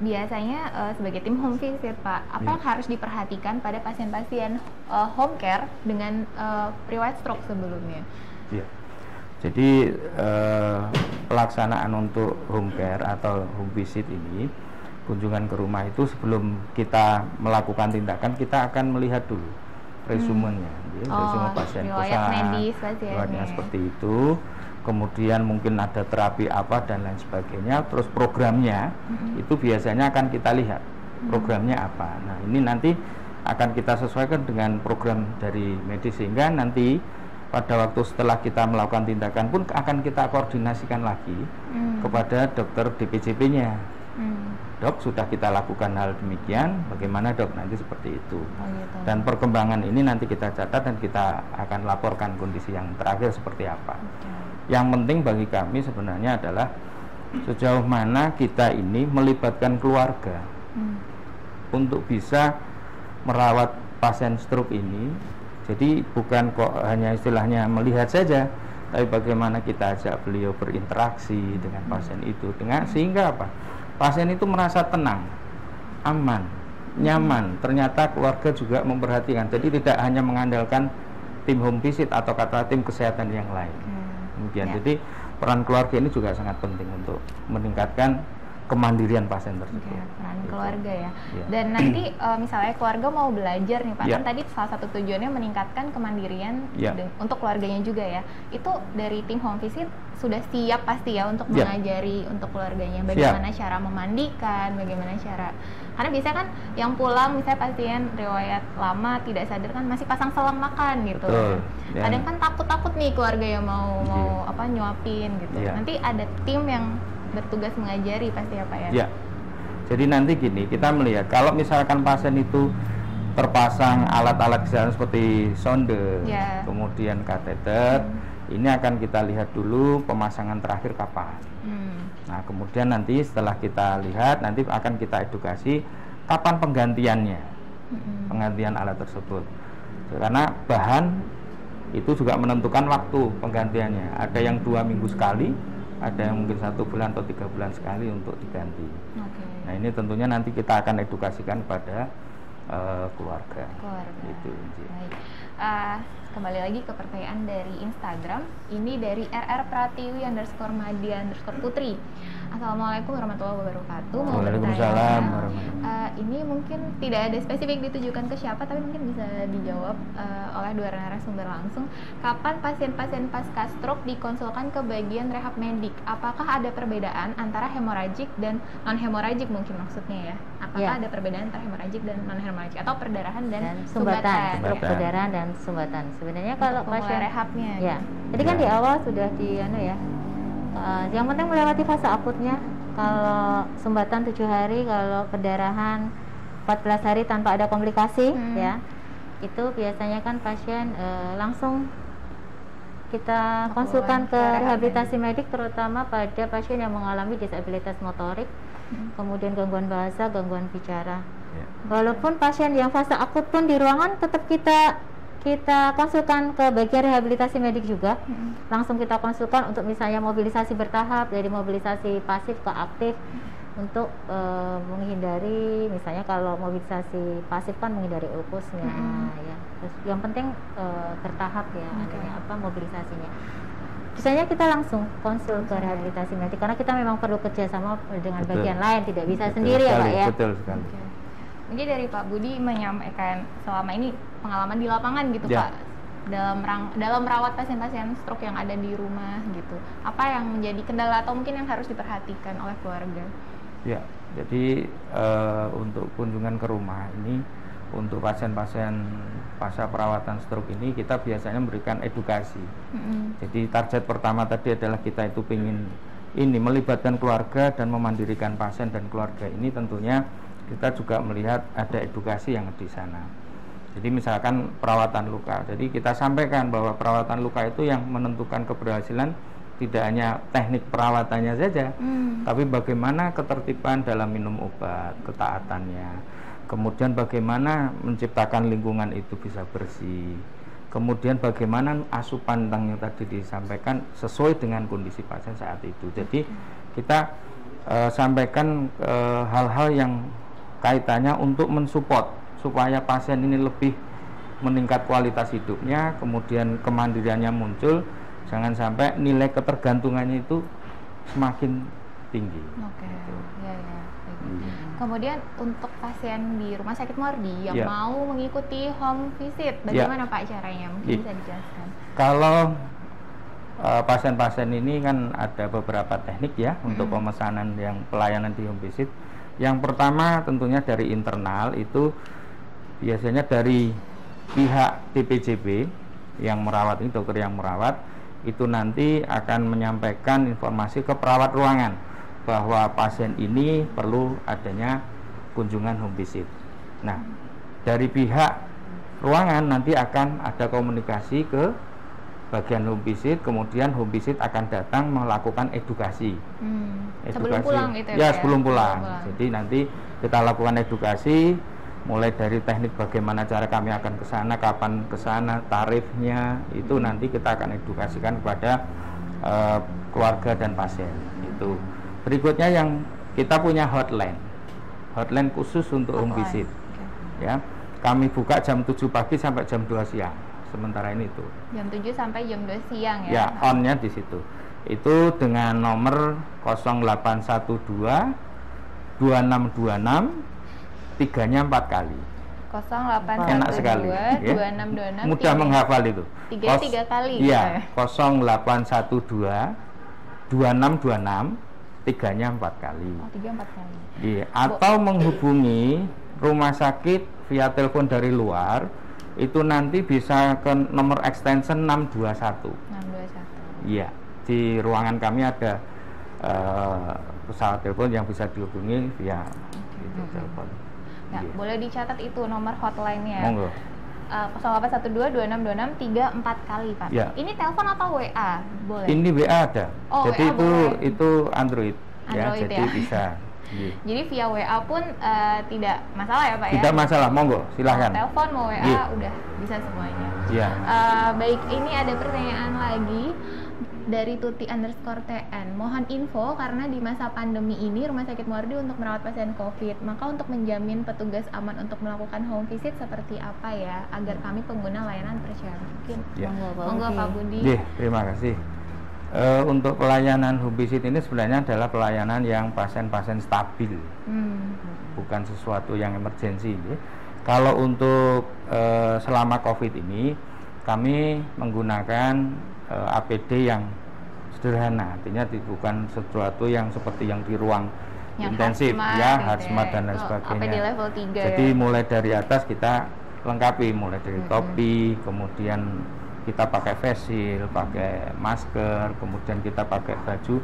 Biasanya sebagai tim home visit Pak, apa yang harus diperhatikan pada pasien-pasien home care dengan riwayat stroke sebelumnya? Jadi pelaksanaan untuk home care atau home visit ini, kunjungan ke rumah itu sebelum kita melakukan tindakan kita akan melihat dulu resumenya, resume pasien, riwayatnya seperti itu. Kemudian mungkin ada terapi apa dan lain sebagainya. Terus programnya itu biasanya akan kita lihat programnya apa. Nah ini nanti akan kita sesuaikan dengan program dari medis sehingga nanti pada waktu setelah kita melakukan tindakan pun akan kita koordinasikan lagi kepada dokter DPJP-nya. Dok, sudah kita lakukan hal demikian, bagaimana dok nanti seperti itu. Gitu. Dan perkembangan ini nanti kita catat dan kita akan laporkan kondisi yang terakhir seperti apa. Yang penting bagi kami sebenarnya adalah sejauh mana kita ini melibatkan keluarga untuk bisa merawat pasien stroke ini. Jadi bukan kok hanya istilahnya melihat saja, tapi bagaimana kita ajak beliau berinteraksi dengan pasien itu, sehingga apa? Pasien itu merasa tenang, aman, nyaman. Ternyata keluarga juga memperhatikan. Jadi tidak hanya mengandalkan tim home visit atau tim kesehatan yang lain. Kemudian jadi peran keluarga ini juga sangat penting untuk meningkatkan kemandirian pasien tersebut. Peran keluarga ya. Dan nanti misalnya keluarga mau belajar nih Pak, kan tadi salah satu tujuannya meningkatkan kemandirian untuk keluarganya juga ya. Itu dari tim home visit sudah siap pasti ya untuk mengajari untuk keluarganya bagaimana cara memandikan, bagaimana cara, karena biasanya kan yang pulang misalnya pasien riwayat lama tidak sadar kan masih pasang selang makan gitu. Kadang kan takut nih keluarga yang mau nyuapin gitu. Nanti ada tim yang bertugas mengajari pasti ya Pak ya? Jadi nanti gini, kita melihat kalau misalkan pasien itu terpasang alat-alat kesehatan seperti sonde, kemudian kateter, ini akan kita lihat dulu pemasangan terakhir kapan. Nah kemudian nanti setelah kita lihat, nanti akan kita edukasi kapan penggantiannya, penggantian alat tersebut. Karena bahan itu juga menentukan waktu penggantiannya. Ada yang 2 minggu sekali, ada yang mungkin 1 bulan atau 3 bulan sekali untuk diganti. Nah ini tentunya nanti kita akan edukasikan pada keluarga. Itu. Kembali lagi ke pertanyaan dari Instagram. Ini dari @rpratiwi_madi_putri. Assalamualaikum warahmatullahi wabarakatuh. Waalaikumsalam. Ini mungkin tidak ada spesifik ditujukan ke siapa, tapi mungkin bisa dijawab oleh dua narasumber langsung. Kapan pasien-pasien pasca stroke dikonsulkan ke bagian rehab medik? Apakah ada perbedaan antara hemoragik dan non hemoragik mungkin maksudnya ya? Apakah ada perbedaan antara hemoragik dan non hemoragik atau perdarahan dan sumbatan? Perdarahan dan sumbatan. Sebenarnya kalau pasien rehabnya. Jadi kan di awal sudah yang penting melewati fase akutnya. Kalau sumbatan 7 hari, kalau perdarahan 14 hari tanpa ada komplikasi ya, itu biasanya kan pasien langsung kita konsulkan ke rehabilitasi medik, terutama pada pasien yang mengalami disabilitas motorik, kemudian gangguan bahasa, gangguan bicara. Walaupun pasien yang fase akut pun di ruangan tetap kita konsulkan ke bagian rehabilitasi medik juga. Langsung kita konsulkan untuk misalnya mobilisasi bertahap dari mobilisasi pasif ke aktif, untuk menghindari, misalnya kalau mobilisasi pasif kan menghindari ulkusnya ya. Terus yang penting bertahap ya, adanya mobilisasinya. Biasanya kita langsung konsul ke rehabilitasi medik karena kita memang perlu kerjasama dengan bagian lain, tidak bisa sendiri ya Pak ya. Betul sekali. Mungkin dari Pak Budi menyampaikan selama ini pengalaman di lapangan gitu Pak, dalam merawat pasien-pasien stroke yang ada di rumah gitu. Apa yang menjadi kendala atau mungkin yang harus diperhatikan oleh keluarga? Ya, jadi untuk kunjungan ke rumah ini, untuk pasien-pasien pasca perawatan stroke ini kita biasanya memberikan edukasi. Jadi target pertama tadi adalah kita itu ingin ini melibatkan keluarga dan memandirikan pasien dan keluarga ini, tentunya kita juga melihat ada edukasi yang di sana. Jadi misalkan perawatan luka, jadi kita sampaikan bahwa perawatan luka itu yang menentukan keberhasilan tidak hanya teknik perawatannya saja, tapi bagaimana ketertiban dalam minum obat, ketaatannya, kemudian bagaimana menciptakan lingkungan itu bisa bersih, kemudian bagaimana asupan yang tadi disampaikan sesuai dengan kondisi pasien saat itu. Jadi kita sampaikan hal-hal yang kaitannya untuk mensupport supaya pasien ini lebih meningkat kualitas hidupnya, kemudian kemandiriannya muncul, jangan sampai nilai ketergantungannya itu semakin tinggi. Kemudian untuk pasien di Rumah Sakit Muardi yang mau mengikuti home visit, bagaimana Pak caranya? Mungkin bisa dijelaskan. Kalau pasien-pasien ini kan ada beberapa teknik ya untuk pemesanan yang pelayanan di home visit. Yang pertama tentunya dari internal, itu biasanya dari pihak TPJB yang merawat ini, dokter yang merawat itu nanti akan menyampaikan informasi ke perawat ruangan bahwa pasien ini perlu adanya kunjungan home visit. Nah, dari pihak ruangan nanti akan ada komunikasi ke bagian home visit, kemudian home visit akan datang melakukan edukasi. Sebelum pulang itu ya? Sebelum pulang. Jadi nanti kita lakukan edukasi, mulai dari teknik bagaimana cara kami akan ke sana, kapan ke sana, tarifnya, itu nanti kita akan edukasikan kepada keluarga dan pasien. Itu. Berikutnya yang kita punya hotline khusus untuk home visit. Ya, kami buka jam 7 pagi sampai jam 2 siang. Sementara ini itu. Jam 7 sampai jam 2 siang ya. Ya, on-nya di situ. Itu dengan nomor 0812 2626 3-nya 4 kali. 0812 Enak sekali. 2626 mudah menghafal itu. 3 kali. Iya, 0812 2626 3-nya 4 kali. 3-4 kali. Iya, atau menghubungi rumah sakit via telepon dari luar, itu nanti bisa ke nomor extension 621. 621. Iya, di ruangan kami ada pesawat telepon yang bisa dihubungi via itu telepon. Nah, boleh dicatat itu nomor hotline-nya. Monggo. 0812 2626 3-4 kali Pak. Ya. Ini telepon atau WA? Boleh. Ini WA ada. Jadi WA itu Android ya, Android jadi bisa. Iya. Jadi via WA pun tidak masalah ya Pak ya? Tidak masalah, monggo, silahkan. Mau telepon, mau WA, udah bisa semuanya. Iya. Baik, ini ada pertanyaan lagi dari Tuti_TN. Mohon info karena di masa pandemi ini Rumah Sakit Muardi untuk merawat pasien COVID. Maka untuk menjamin petugas aman untuk melakukan home visit seperti apa ya agar kami pengguna layanan percaya? Mungkin monggo Pak Budi. Terima kasih. Untuk pelayanan home visit ini sebenarnya adalah pelayanan yang pasien-pasien stabil, bukan sesuatu yang emergensi. Kalau untuk selama COVID ini kami menggunakan APD yang sederhana, artinya bukan sesuatu yang seperti yang di ruang yang intensif ya, hazmat dan lain sebagainya. APD level 3 jadi mulai dari atas kita lengkapi, mulai dari topi, kemudian kita pakai face shield, pakai masker, kemudian kita pakai baju.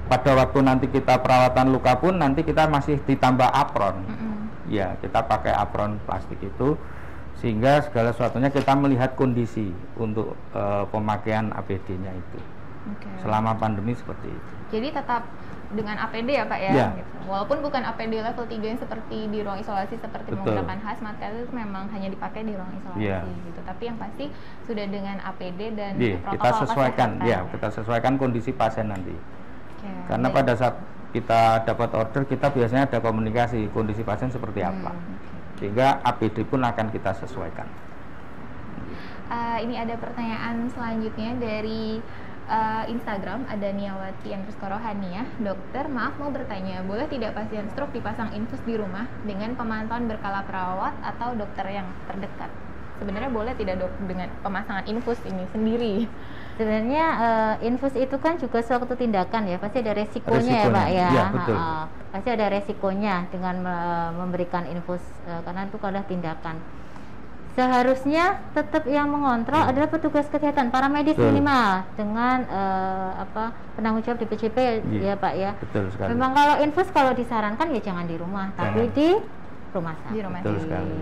Pada waktu nanti kita perawatan luka pun nanti kita masih ditambah apron. ya kita pakai apron plastik itu, sehingga segala sesuatunya kita melihat kondisi untuk pemakaian APD-nya itu. Selama pandemi seperti itu. Jadi tetap dengan APD ya Pak ya? Ya. Gitu. Walaupun bukan APD level 3 yang seperti di ruang isolasi seperti menggunakan hazmat, itu memang hanya dipakai di ruang isolasi gitu. Tapi yang pasti sudah dengan APD dan protokol kita sesuaikan, kesehatan. kita sesuaikan kondisi pasien nanti. Karena pada saat kita dapat order, kita biasanya ada komunikasi kondisi pasien seperti apa. Sehingga APD pun akan kita sesuaikan. Ini ada pertanyaan selanjutnya dari Instagram, ada Niawati _rohaniah. Dokter, maaf mau bertanya, boleh tidak pasien stroke dipasang infus di rumah dengan pemantauan berkala perawat atau dokter yang terdekat? Sebenarnya boleh tidak dok dengan pemasangan infus ini sendiri? Sebenarnya infus itu kan juga suatu tindakan ya, pasti ada resikonya ya Pak ya. Ya, betul. Pasti ada resikonya dengan memberikan infus karena itu adalah tindakan. Seharusnya tetap yang mengontrol adalah petugas kesehatan, para medis minimal dengan penanggung jawab DPJP ya Pak ya. Betul sekali. Memang kalau infus kalau disarankan ya jangan di rumah, tapi di rumah sakit. Di rumah Betul sakit. sekali.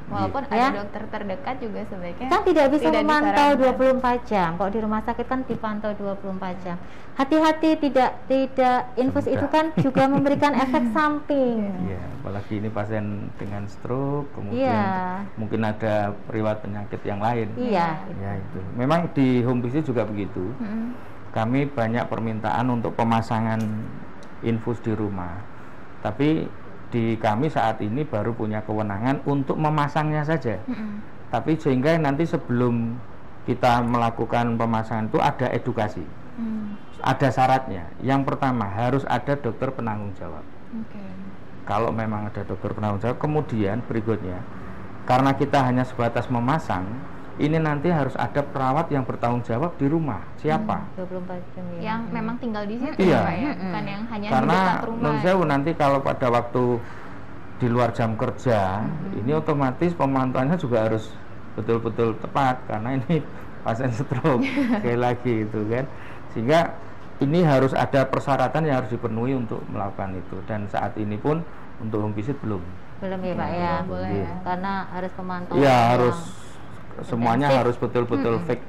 Walaupun Ya. ada dokter terdekat juga sebaiknya Kan tidak bisa memantau disarankan. 24 jam. Kalau di rumah sakit kan dipantau 24 jam. Hati-hati, tidak infus itu kan juga memberikan efek samping. Iya, apalagi ini pasien dengan stroke, kemudian mungkin ada riwayat penyakit yang lain. Iya. Ya itu. Memang di home visit juga begitu. Kami banyak permintaan untuk pemasangan infus di rumah. Tapi di kami saat ini baru punya kewenangan untuk memasangnya saja. Tapi sehingga nanti sebelum kita melakukan pemasangan itu ada edukasi. Ada syaratnya. Yang pertama harus ada dokter penanggung jawab. Kalau memang ada dokter penanggung jawab, kemudian berikutnya karena kita hanya sebatas memasang, ini nanti harus ada perawat yang bertanggung jawab di rumah. Siapa? 24 jam ya. Yang memang tinggal di situ Iya. ya Pak ya, bukan yang hanya di Karena dekat rumah. non sewu nanti kalau pada waktu di luar jam kerja, ini otomatis pemantauannya juga harus betul-betul tepat karena ini pasien stroke sekali lagi itu kan. Sehingga ini harus ada persyaratan yang harus dipenuhi untuk melakukan itu, dan saat ini pun untuk home visit belum ya Pak ya. Boleh ya. Karena harus pemantauan. Iya, yang harus semuanya intensif. harus betul-betul fake.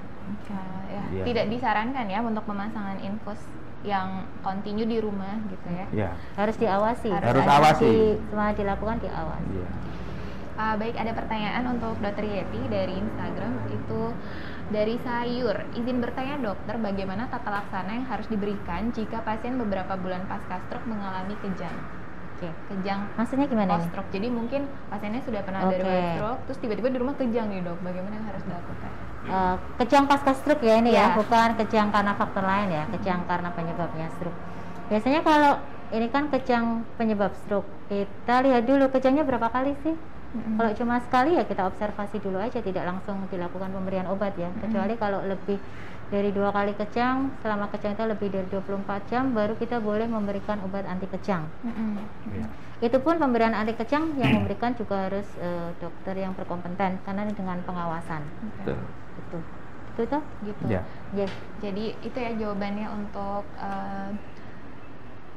Ya. Iya. Tidak disarankan ya untuk pemasangan infus yang kontinu di rumah gitu ya. Ya. harus diawasi. Harus awasi. Semua dilakukan diawasi. Iya. Baik, ada pertanyaan untuk Dr. Yeti dari Instagram, itu dari Sayur. Izin bertanya dokter, bagaimana tata laksana yang harus diberikan jika pasien beberapa bulan pasca stroke mengalami kejang? Kejang Maksudnya gimana post nih? stroke. Jadi mungkin pasiennya sudah pernah ada riwayat stroke, terus tiba-tiba di rumah kejang nih dok. Bagaimana yang harus dilakukan? Kejang pasca stroke ya ini Ya. ya, bukan kejang karena faktor lain ya, kejang karena penyebabnya stroke. Biasanya kalau ini kan kejang penyebab stroke, kita lihat dulu kejangnya berapa kali sih. Kalau cuma sekali ya kita observasi dulu aja, tidak langsung dilakukan pemberian obat ya. Kecuali kalau lebih dari 2 kali kejang, selama kejang itu lebih dari 24 jam, baru kita boleh memberikan obat anti kejang. Ya. Itu pun pemberian anti kejang yang memberikan juga harus dokter yang berkompeten karena ini dengan pengawasan. Betul. Itu toh? Gitu. Ya. Yes. Jadi itu ya jawabannya untuk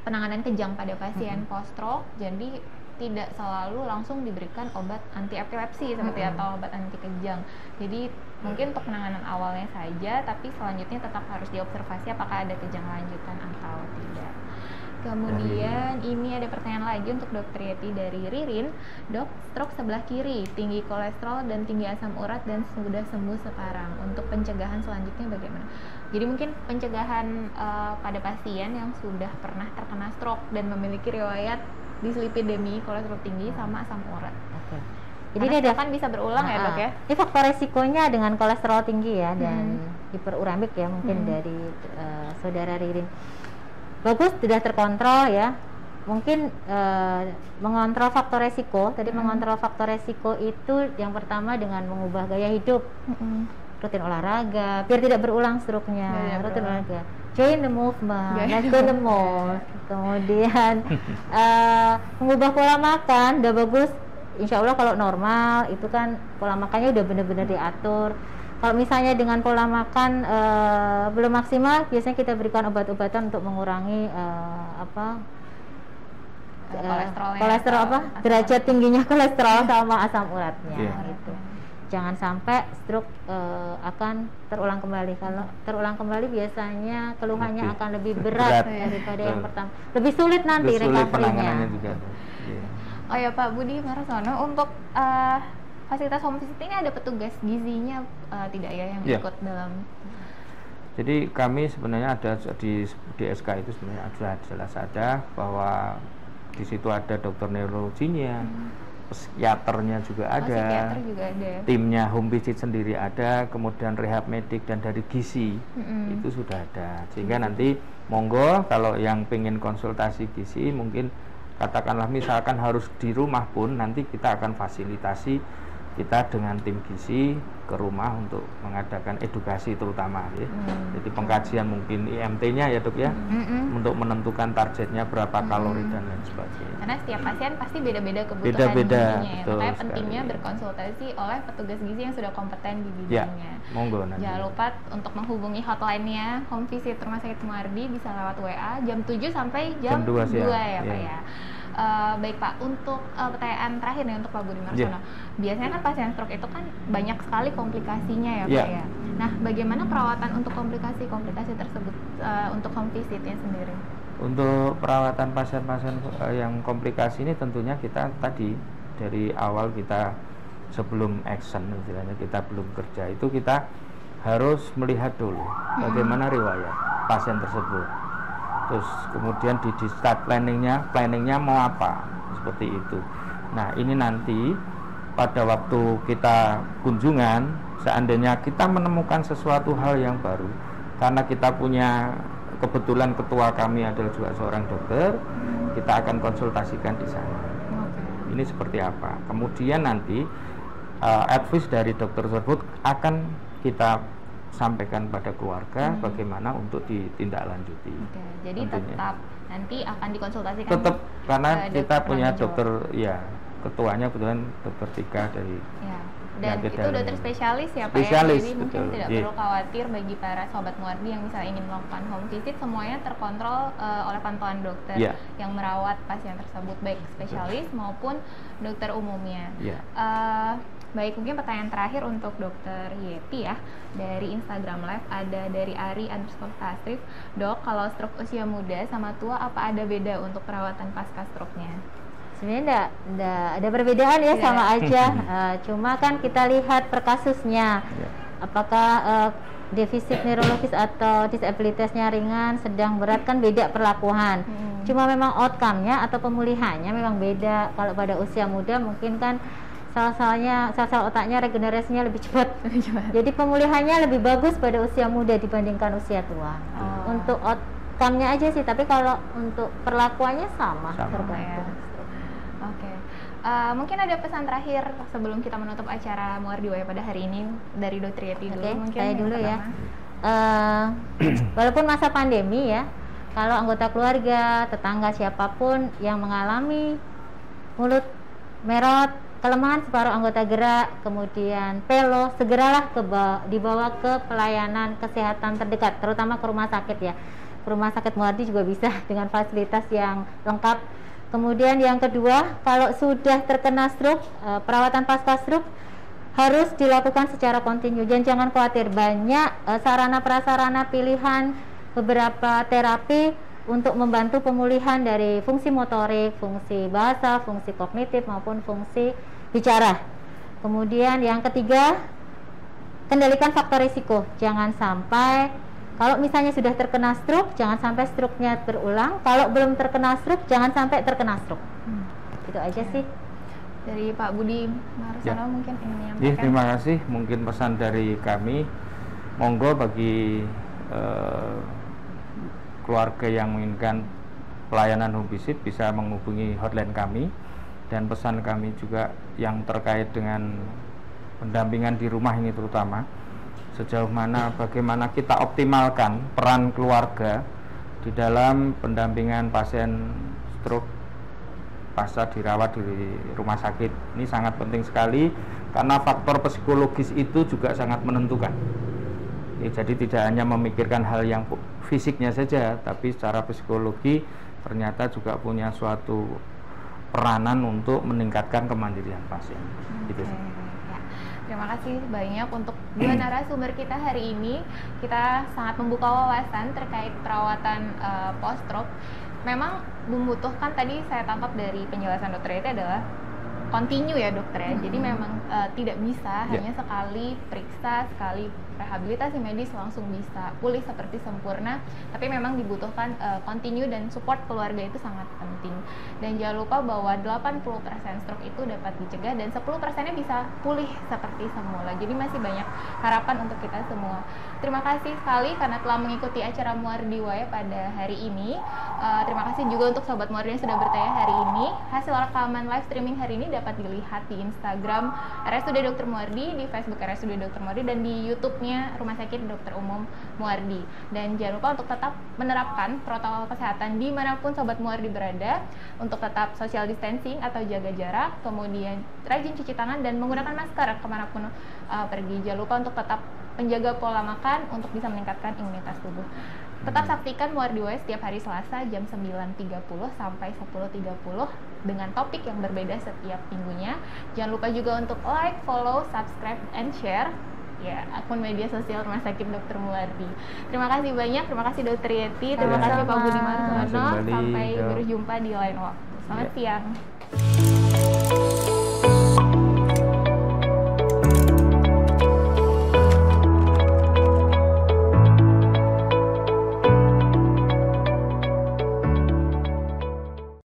penanganan kejang pada pasien post stroke. Jadi tidak selalu langsung diberikan obat anti epilepsi seperti atau obat anti kejang. Jadi mungkin untuk penanganan awalnya saja, tapi selanjutnya tetap harus diobservasi apakah ada kejang lanjutan atau tidak. Kemudian ini ada pertanyaan lagi untuk Dr. Yeti dari Ririn. Dok, stroke sebelah kiri, tinggi kolesterol dan tinggi asam urat dan sudah sembuh sekarang. Untuk pencegahan selanjutnya bagaimana? Jadi mungkin pencegahan pada pasien yang sudah pernah terkena stroke dan memiliki riwayat dislipidemi, kolesterol tinggi sama asam urat. Oke. Jadi Jadi ini ada kan bisa berulang ya dok ya? Ini faktor resikonya dengan kolesterol tinggi ya dan hiperuremik ya mungkin dari saudara Ririn. Bagus, sudah terkontrol ya. Mungkin mengontrol faktor resiko. Tadi mengontrol faktor resiko itu yang pertama dengan mengubah gaya hidup, rutin olahraga, biar tidak berulang stroke-nya. Rutin olahraga, join the movement, let's go the mall. Kemudian mengubah pola makan, udah bagus. Insya Allah kalau normal itu kan pola makannya udah benar-benar diatur. Kalau misalnya dengan pola makan belum maksimal, biasanya kita berikan obat-obatan untuk mengurangi kolesterol apa? Derajat tingginya kolesterol sama asam uratnya Iya. gitu. Jangan sampai stroke akan terulang kembali. Kalau terulang kembali biasanya keluhannya Lebih akan lebih berat berat. daripada Betul. yang pertama. Lebih sulit nanti Terus sulit recovery-nya. penanganannya juga. Iya. Oh ya Pak Budi Marsono, untuk fasilitas home visit ini ada petugas gizinya tidak ya yang Iya. ikut dalam? Jadi kami sebenarnya ada di SK itu sebenarnya sudah jelas ada bahwa di situ ada dokter neurologinya, psikiaternya juga ada, Psikiater juga ada. timnya home visit sendiri ada, kemudian rehab medik dan dari gizi itu sudah ada. Sehingga nanti monggo kalau yang pengen konsultasi gizi mungkin katakanlah misalkan harus di rumah pun nanti kita akan fasilitasi kita dengan tim gizi ke rumah untuk mengadakan edukasi terutama ya. Jadi pengkajian mungkin IMT-nya ya Dok ya, untuk menentukan targetnya berapa kalori dan lain sebagainya. Karena setiap pasien pasti beda-beda kebutuhan Beda-beda, gizinya ya. betul Makanya sekali. pentingnya berkonsultasi oleh petugas gizi yang sudah kompeten di Ya, bidangnya. monggo nanti. Jangan lupa untuk menghubungi hotline-nya Home Visit Rumah Sakit Muardi bisa lewat WA jam 7 sampai jam Jam 2 siang. 2 ya Pak Iya. ya. Baik Pak, untuk pertanyaan terakhir nih untuk Pak Budi Marsono. Iya. Biasanya kan pasien stroke itu kan banyak sekali komplikasinya ya Pak Iya. ya. Nah, bagaimana perawatan untuk komplikasi-komplikasi tersebut untuk home visitnya sendiri? Untuk perawatan pasien-pasien yang komplikasi ini tentunya kita tadi dari awal kita sebelum action istilahnya kita belum kerja itu kita harus melihat dulu bagaimana riwayat pasien tersebut. Terus kemudian di start planningnya mau apa seperti itu. Nah ini nanti pada waktu kita kunjungan seandainya kita menemukan sesuatu hal yang baru karena kita punya kebetulan ketua kami adalah juga seorang dokter, kita akan konsultasikan di sana. Ini seperti apa? Kemudian nanti advice dari dokter tersebut akan kita sampaikan pada keluarga bagaimana untuk ditindaklanjuti. Oke, jadi tentunya. tetap nanti akan dikonsultasikan. Tetap karena kita punya penanggung jawab. dokter ya ketuanya kebetulan dokter Tika dari Ya. Dan penyakit itu dalam. dokter spesialis ya Pak Spesialis, ya. Jadi mungkin betul. tidak Iya. perlu khawatir bagi para sobat Muardi yang misalnya ingin melakukan home visit, semuanya terkontrol oleh pantauan dokter Iya. yang merawat pasien tersebut baik spesialis maupun dokter umumnya. Iya. Baik, mungkin pertanyaan terakhir untuk Dokter Yeti ya. Dari Instagram Live ada dari Ari_Tasrif. Dok, kalau stroke usia muda sama tua apa ada beda untuk perawatan pasca stroke-nya? Sebenarnya enggak ada perbedaan ya, Tidak. sama aja. Cuma kan kita lihat per kasusnya. Ya. Apakah defisit neurologis atau disabilitasnya ringan, sedang, berat kan beda perlakuan. Cuma memang outcome-nya atau pemulihannya memang beda. Kalau pada usia muda mungkin kan sel-sel otaknya regenerasinya lebih cepat. Jadi pemulihannya lebih bagus pada usia muda dibandingkan usia tua. Untuk outcome-nya aja sih, tapi kalau untuk perlakuannya sama. Sama. Tergantung. Oke. Mungkin ada pesan terakhir sebelum kita menutup acara Muardi Waya pada hari ini dari Dokter Yeti dulu. Oke, Mungkin saya yang dulu ya. pertama. Walaupun masa pandemi ya, kalau anggota keluarga, tetangga siapapun yang mengalami mulut merot, kelemahan separuh anggota gerak, kemudian pelo, segeralah dibawa ke pelayanan kesehatan terdekat, terutama ke rumah sakit ya. Ke rumah sakit Muardi juga bisa dengan fasilitas yang lengkap. Kemudian yang kedua, kalau sudah terkena stroke, perawatan pasca stroke harus dilakukan secara kontinu dan jangan khawatir, banyak sarana prasarana pilihan beberapa terapi untuk membantu pemulihan dari fungsi motorik, fungsi bahasa, fungsi kognitif maupun fungsi bicara. Kemudian yang ketiga, kendalikan faktor risiko. Jangan sampai kalau misalnya sudah terkena stroke, jangan sampai stroke-nya berulang. Kalau belum terkena stroke, jangan sampai terkena stroke. Itu aja sih. Dari Pak Budi Marsono Ya. mungkin ingin Iya, menyampaikan. terima kasih. Mungkin pesan dari kami, monggo bagi keluarga yang menginginkan pelayanan home visit bisa menghubungi hotline kami, dan pesan kami juga yang terkait dengan pendampingan di rumah ini terutama sejauh mana bagaimana kita optimalkan peran keluarga di dalam pendampingan pasien stroke pasca dirawat di rumah sakit. Ini sangat penting sekali karena faktor psikologis itu juga sangat menentukan. Jadi tidak hanya memikirkan hal yang fisiknya saja, tapi secara psikologi ternyata juga punya suatu peranan untuk meningkatkan kemandirian pasien. Gitu sih. Ya. Terima kasih banyak untuk dua narasumber kita hari ini. Kita sangat membuka wawasan terkait perawatan post-stroke. Memang membutuhkan, tadi saya tangkap dari penjelasan dokter itu adalah continue ya dokter ya. Jadi memang tidak bisa hanya sekali periksa, sekali rehabilitasi medis langsung bisa pulih seperti sempurna, tapi memang dibutuhkan continue dan support keluarga itu sangat penting. Dan jangan lupa bahwa 80% stroke itu dapat dicegah dan 10%-nya bisa pulih seperti semula. Jadi masih banyak harapan untuk kita semua. Terima kasih sekali karena telah mengikuti acara Muardi Waya pada hari ini. Terima kasih juga untuk sobat Muardi yang sudah bertanya hari ini. Hasil rekaman live streaming hari ini dapat dilihat di Instagram RSUD Dr. Muardi, di Facebook RSUD Dr. Muardi, dan di YouTube-nya Rumah Sakit Dokter Umum Muardi. Dan jangan lupa untuk tetap menerapkan protokol kesehatan dimanapun sobat Muardi berada, untuk tetap social distancing atau jaga jarak, kemudian rajin cuci tangan dan menggunakan masker kemanapun pergi. Jangan lupa untuk tetap menjaga pola makan untuk bisa meningkatkan imunitas tubuh. Tetap saksikan Muardi Waya setiap hari Selasa jam 9.30 sampai 10.30 dengan topik yang berbeda setiap minggunya. Jangan lupa juga untuk like, follow, subscribe, and share ya akun media sosial Rumah Sakit Dr. Muardi. Terima kasih banyak, terima kasih Dr. Yeti, terima kasih Pak Budi Martono. Sampai berjumpa di lain waktu. Selamat siang.